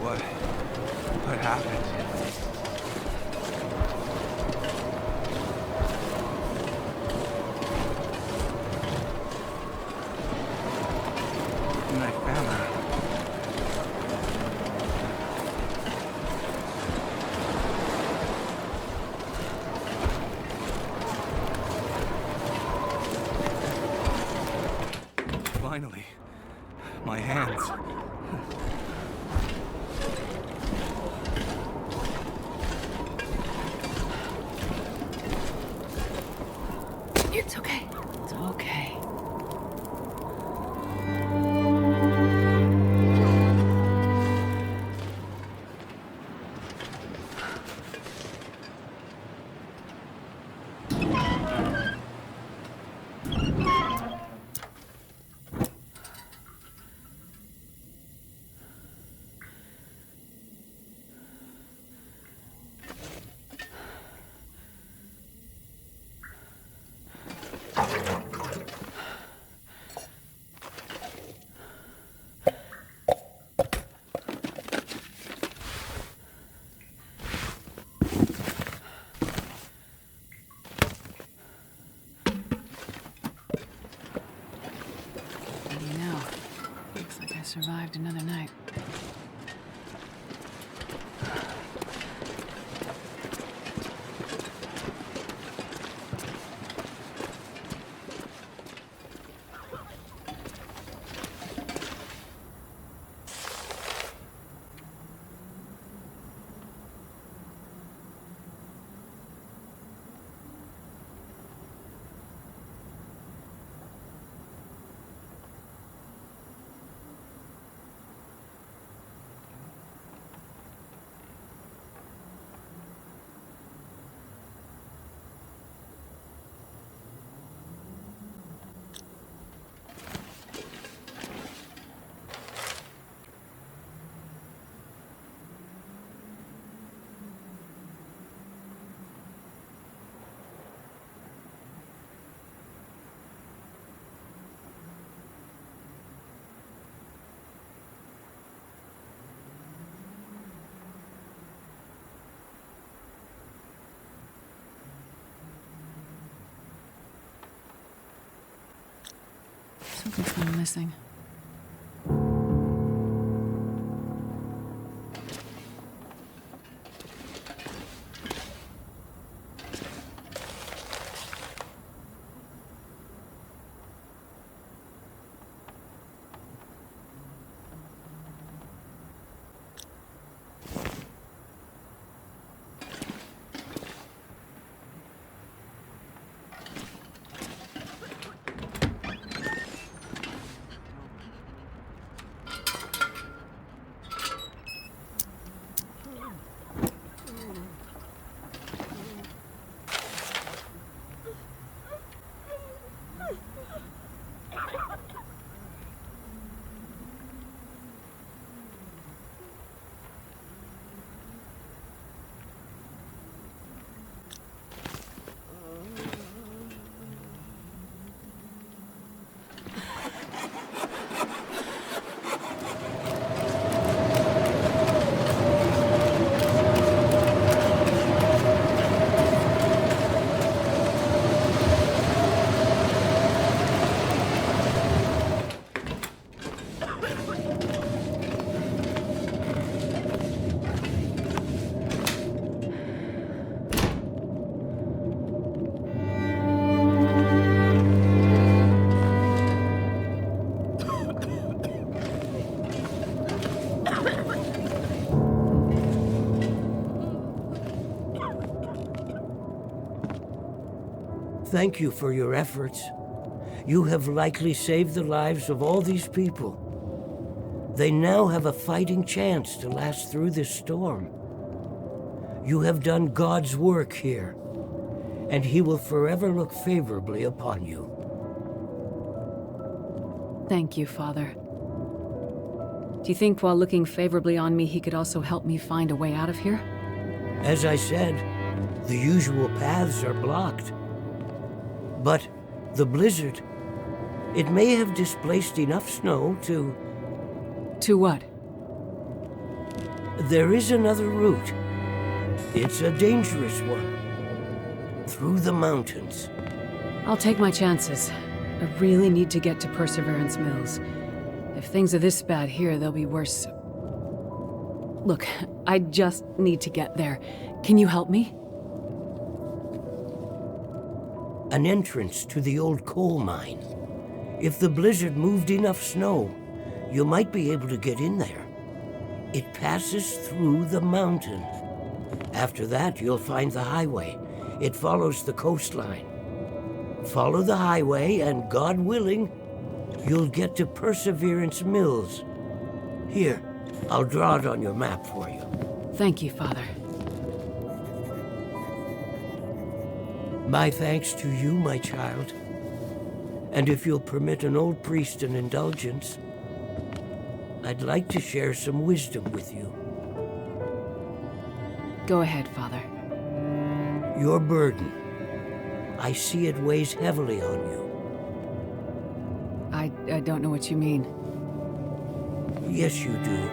What happened? My family. Finally, my hands. It's okay. It's okay. Survived another night. Something's gone missing. Thank you for your efforts. You have likely saved the lives of all these people. They now have a fighting chance to last through this storm. You have done God's work here, and He will forever look favorably upon you. Thank you, Father. Do you think while looking favorably on me, He could also help me find a way out of here? As I said, the usual paths are blocked. But the blizzard, it may have displaced enough snow to... To what? There is another route. It's a dangerous one. Through the mountains. I'll take my chances. I really need to get to Perseverance Mills. If things are this bad here, they'll be worse. Look, I just need to get there. Can you help me? An entrance to the old coal mine. If the blizzard moved enough snow, you might be able to get in there. It passes through the mountain. After that, you'll find the highway. It follows the coastline. Follow the highway, and God willing, you'll get to Perseverance Mills. Here, I'll draw it on your map for you. Thank you, Father. My thanks to you, my child. And if you'll permit an old priest an indulgence, I'd like to share some wisdom with you. Go ahead, Father. Your burden. I see it weighs heavily on you. I don't know what you mean. Yes, you do.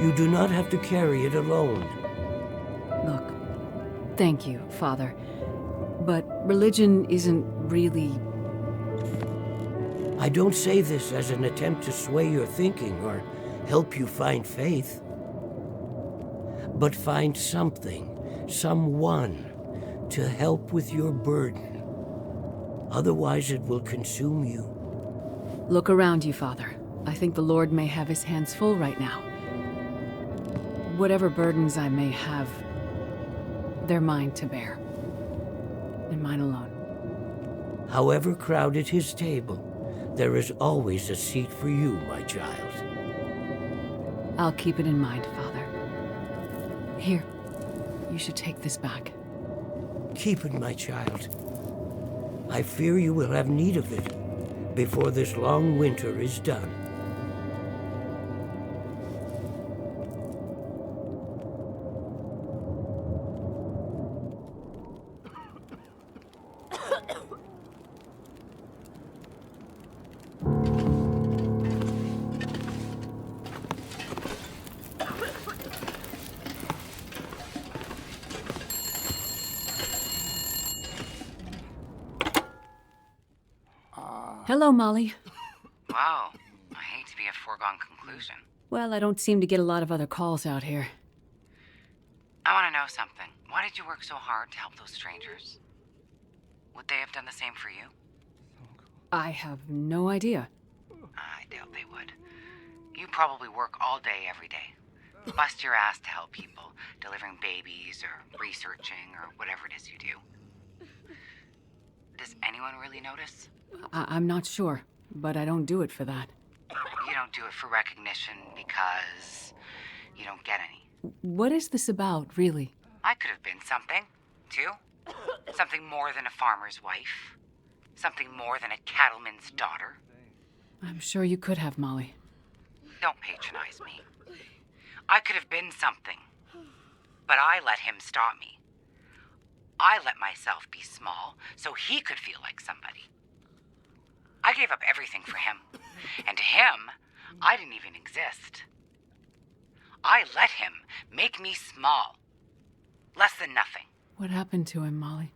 You do not have to carry it alone. Look, thank you, Father. But religion isn't really... I don't say this as an attempt to sway your thinking or help you find faith. But find something, someone, to help with your burden. Otherwise it will consume you. Look around you, Father. I think the Lord may have his hands full right now. Whatever burdens I may have, they're mine to bear. And mine alone. However crowded his table, there is always a seat for you, my child. I'll keep it in mind, Father. Here, you should take this back. Keep it, my child. I fear you will have need of it before this long winter is done. Hello, Molly. Wow. I hate to be a foregone conclusion. Well, I don't seem to get a lot of other calls out here. I want to know something. Why did you work so hard to help those strangers? Would they have done the same for you? I have no idea. I doubt they would. You probably work all day, every day. Bust your ass to help people, delivering babies or researching or whatever it is you do. Does anyone really notice? I'm not sure, but I don't do it for that. You don't do it for recognition because you don't get any. What is this about, really? I could have been something, too. Something more than a farmer's wife. Something more than a cattleman's daughter. I'm sure you could have, Molly. Don't patronize me. I could have been something, but I let him stop me. I let myself be small so he could feel like somebody. I gave up everything for him, and to him, I didn't even exist. I let him make me small. Less than nothing. What happened to him, Molly?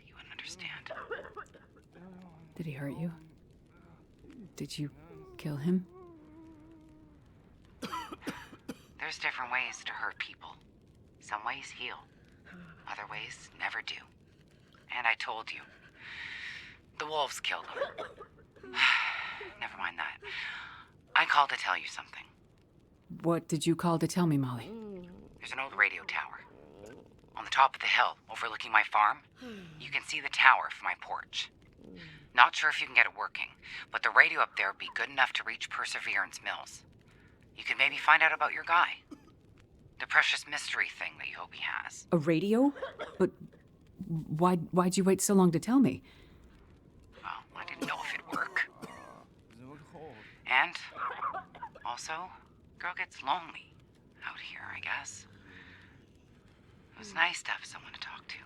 You wouldn't understand. Did he hurt you? Did you kill him? There's different ways to hurt people. Some ways heal. Other ways never do. And I told you. The wolves killed him. Never mind that. I called to tell you something. What did you call to tell me, Molly? There's an old radio tower. On the top of the hill, overlooking my farm. You can see the tower from my porch. Not sure if you can get it working, but the radio up there would be good enough to reach Perseverance Mills. You could maybe find out about your guy. The precious mystery thing that you hope he has. A radio? But why'd you wait so long to tell me? Well, I didn't know if it'd work. And also, girl gets lonely out here, I guess. It was nice to have someone to talk to.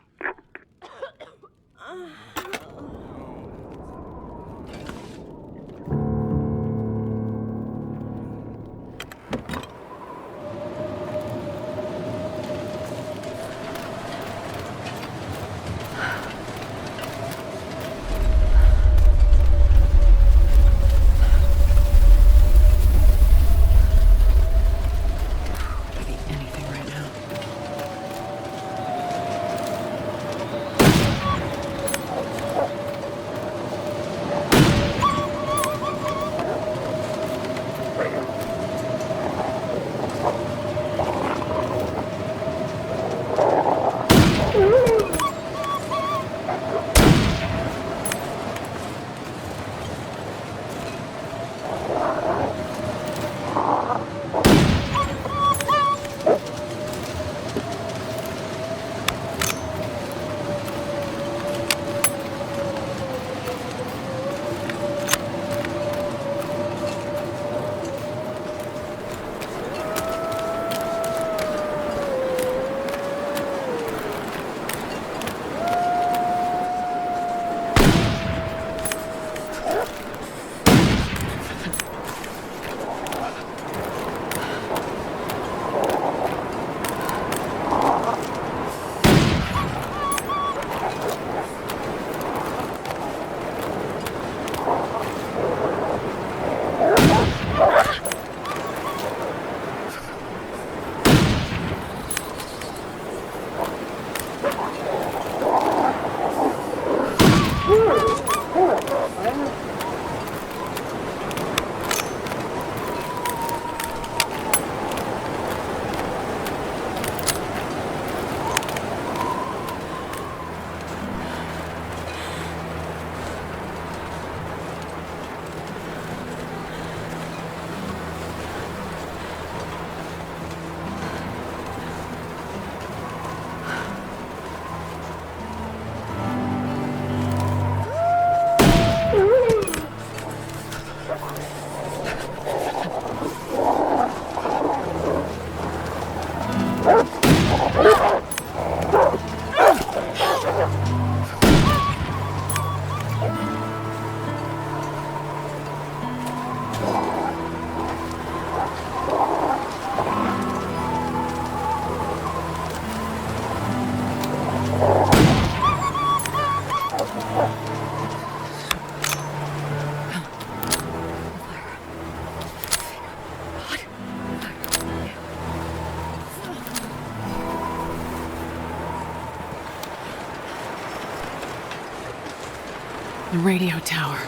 The radio tower.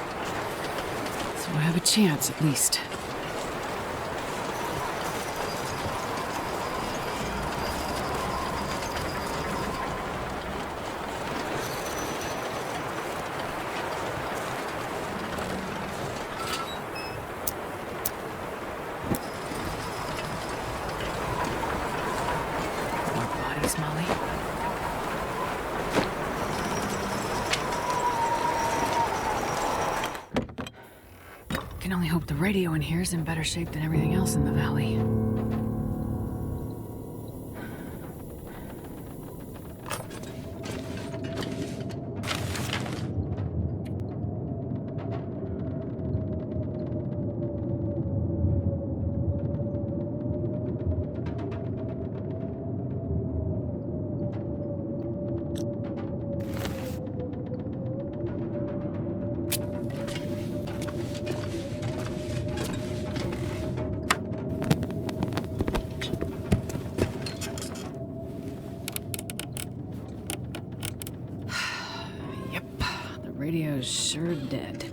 So I have a chance, at least. Can only hope the radio in here is in better shape than everything else in the valley. Radio's sure dead.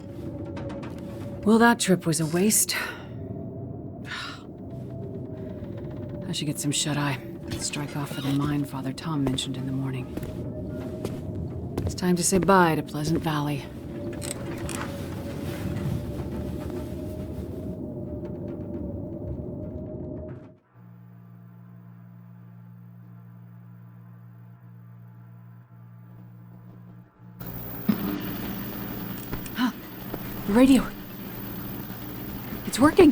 Well, that trip was a waste. I should get some shut-eye. Strike off for the mine Father Tom mentioned in the morning. It's time to say bye to Pleasant Valley. The radio. It's working.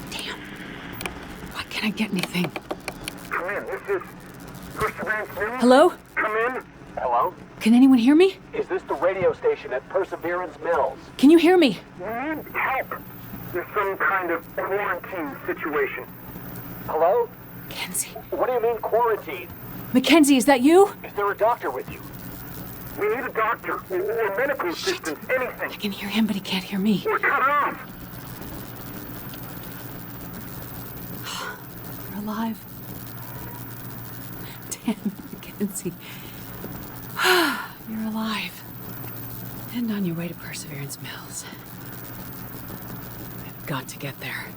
Damn. Why can't I get anything? Come in. This is Perseverance Mills. Hello? Come in. Hello? Can anyone hear me? Is this the radio station at Perseverance Mills? Can you hear me? We need help. There's some kind of quarantine situation. Hello? Mackenzie. What do you mean quarantine? Mackenzie, is that you? Is there a doctor with you? We need a doctor or medical assistance, anything. I can hear him, but he can't hear me. We're cut off. You're alive. Damn, Mackenzie. You're alive. And on your way to Perseverance Mills. I've got to get there.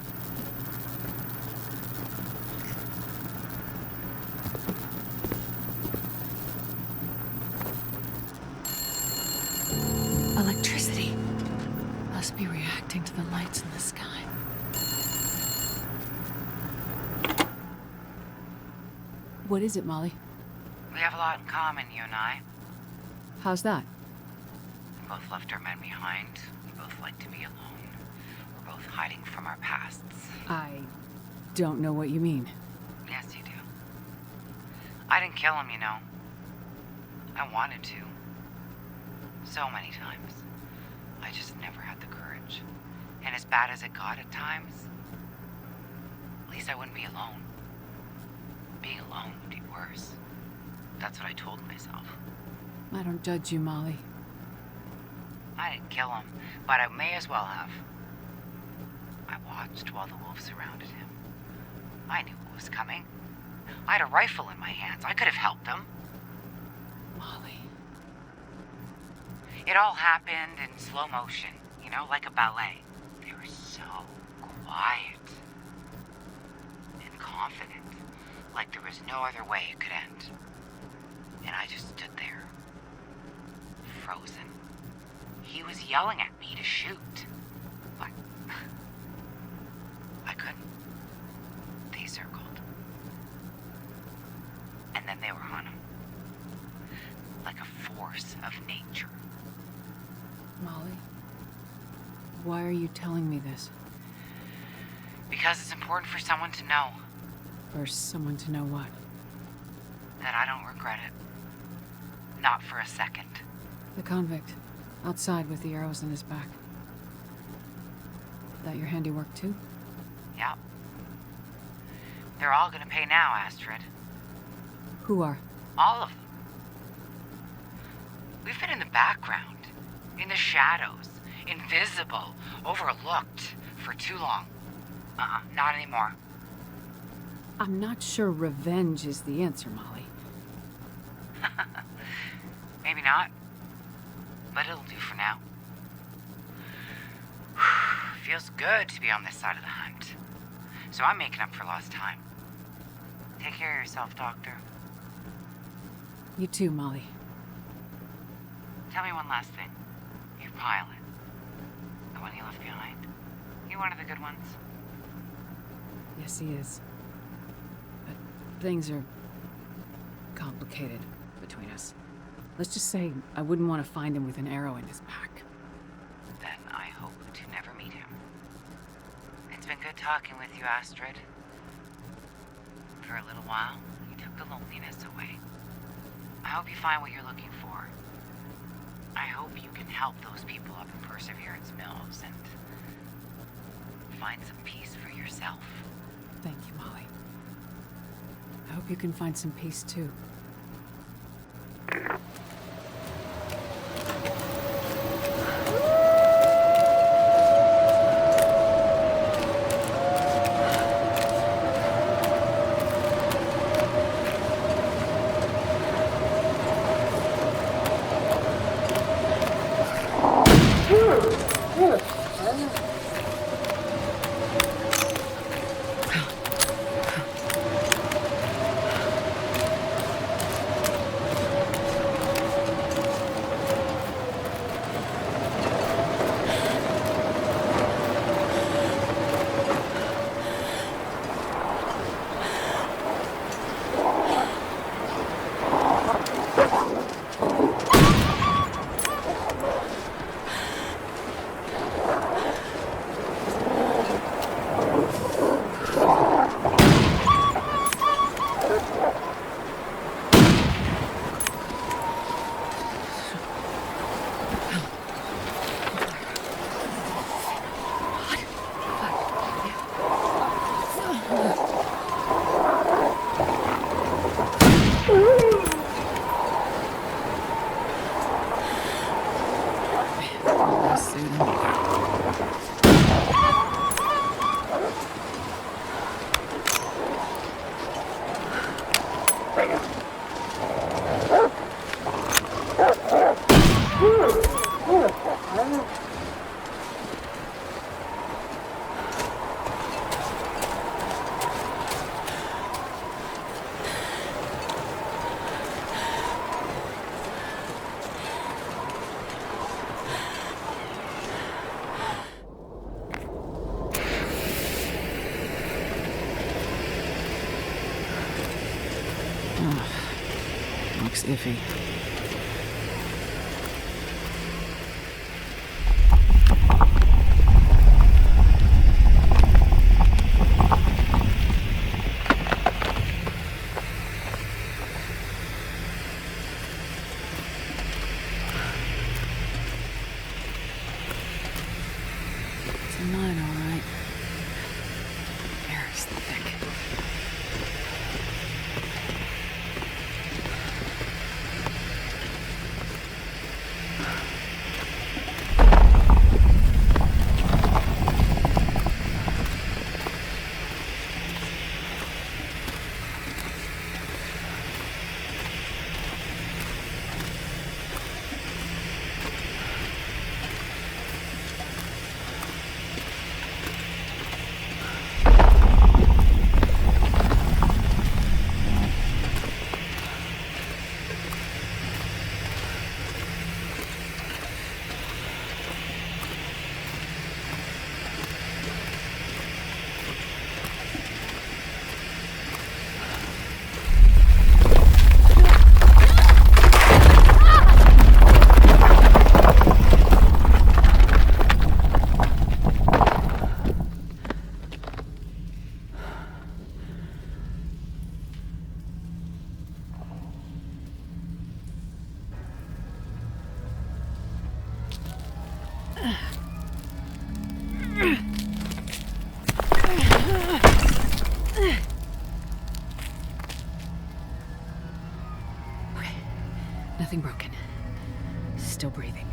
Electricity. Must be reacting to the lights in the sky. What is it, Molly? We have a lot in common, you and I. How's that? We both left our men behind. We both like to be alone. We're both hiding from our pasts. I don't know what you mean. Yes, you do. I didn't kill him, you know. I wanted to. So many times. I just never had the courage. And as bad as it got at times, at least I wouldn't be alone. Being alone would be worse. That's what I told myself. I don't judge you, Molly. I didn't kill him, but I may as well have. I watched while the wolves surrounded him. I knew what was coming. I had a rifle in my hands. I could have helped them. Molly. It all happened in slow motion, you know, like a ballet. They were so quiet and confident, like there was no other way it could end. And I just stood there, frozen. He was yelling at me to shoot, but I couldn't. They circled. And then they were on him, like a force of nature. Molly, why are you telling me this? Because it's important for someone to know. For someone to know what? That I don't regret it. Not for a second. The convict, outside with the arrows in his back. That your handiwork too? Yep. They're all gonna pay now, Astrid. Who are? All of them. We've been in the background. In the shadows, invisible, overlooked for too long. Not anymore. I'm not sure revenge is the answer, Molly. Maybe not, but it'll do for now. Feels good to be on this side of the hunt. So I'm making up for lost time. Take care of yourself, Doctor. You too, Molly. Tell me one last thing. Your pilot. The one you left behind. He one of the good ones? Yes, he is. But things are complicated between us. Let's just say I wouldn't want to find him with an arrow in his back. Then I hope to never meet him. It's been good talking with you, Astrid. For a little while, you took the loneliness away. I hope you find what you're looking for. I hope you can help those people up in Perseverance Mills and find some peace for yourself. Thank you, Molly. I hope you can find some peace, too. Looks iffy. It's a mine, all right. Air is thick. Nothing broken. Still breathing.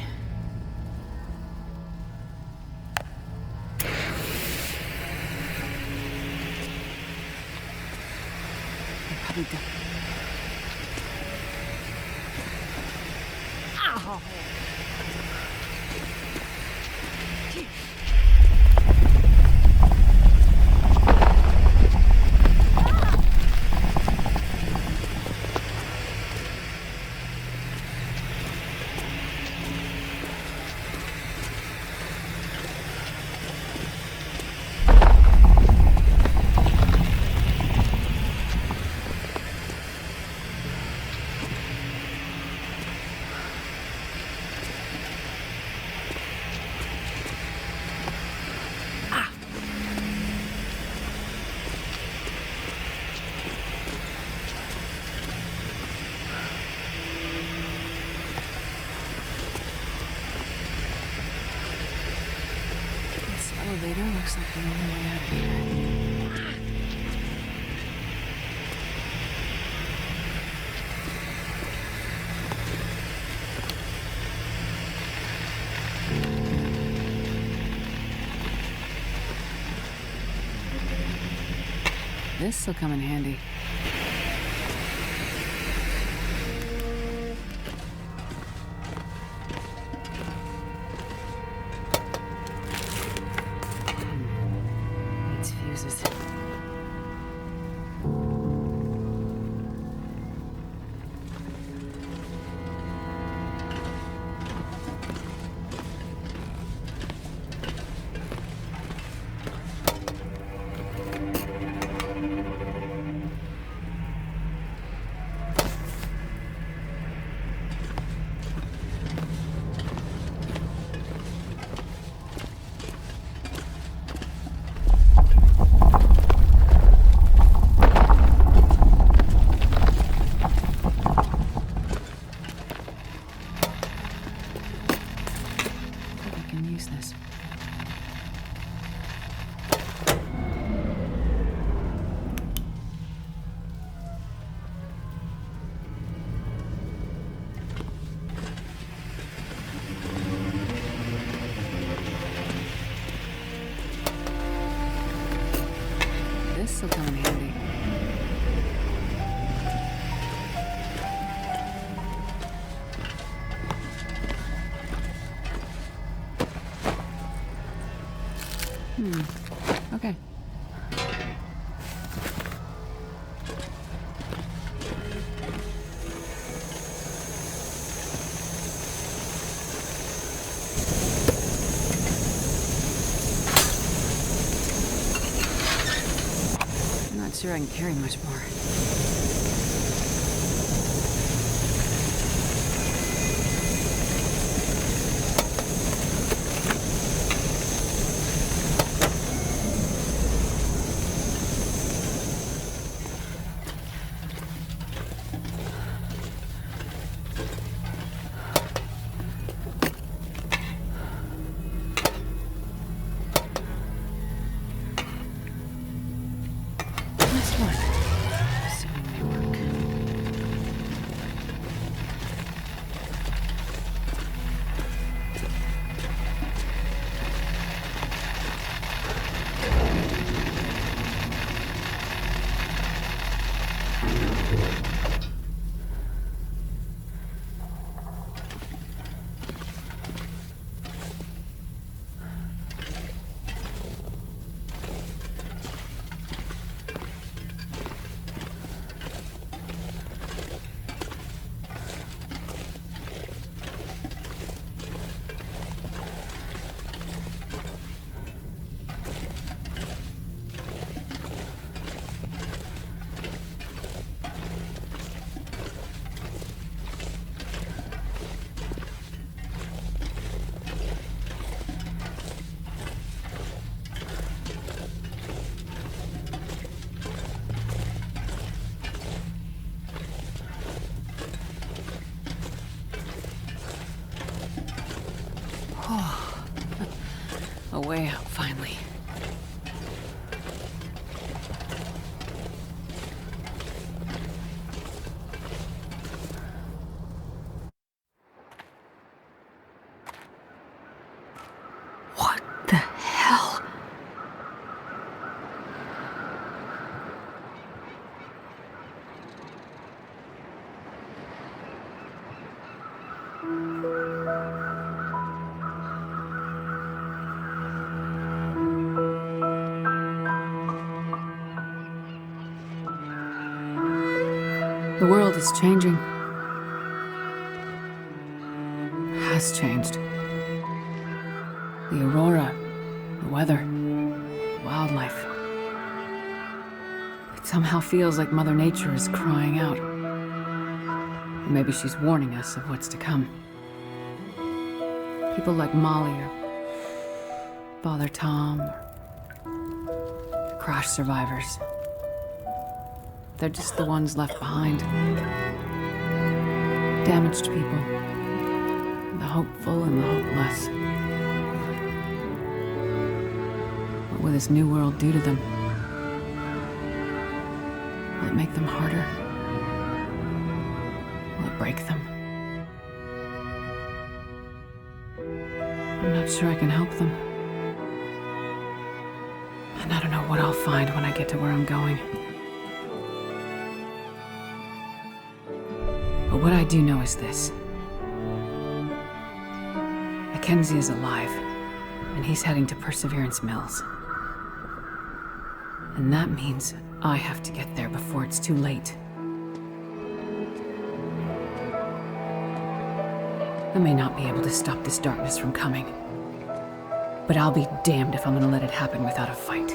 I'm probably done. Elevator looks like the only way out of here. This'll come in handy. Needs fuses. This. This'll come in handy. Okay. I'm not sure I can carry much more. A way out, finally. What the hell? The world is changing. Has changed. The aurora, the weather, wildlife. It somehow feels like Mother Nature is crying out. Or maybe she's warning us of what's to come. People like Molly or Father Tom or the crash survivors. They're just the ones left behind. Damaged people. The hopeful and the hopeless. What will this new world do to them? Will it make them harder? Will it break them? I'm not sure I can help them. And I don't know what I'll find when I get to where I'm going. But what I do know is this. Mackenzie is alive, and he's heading to Perseverance Mills. And that means I have to get there before it's too late. I may not be able to stop this darkness from coming, but I'll be damned if I'm gonna let it happen without a fight.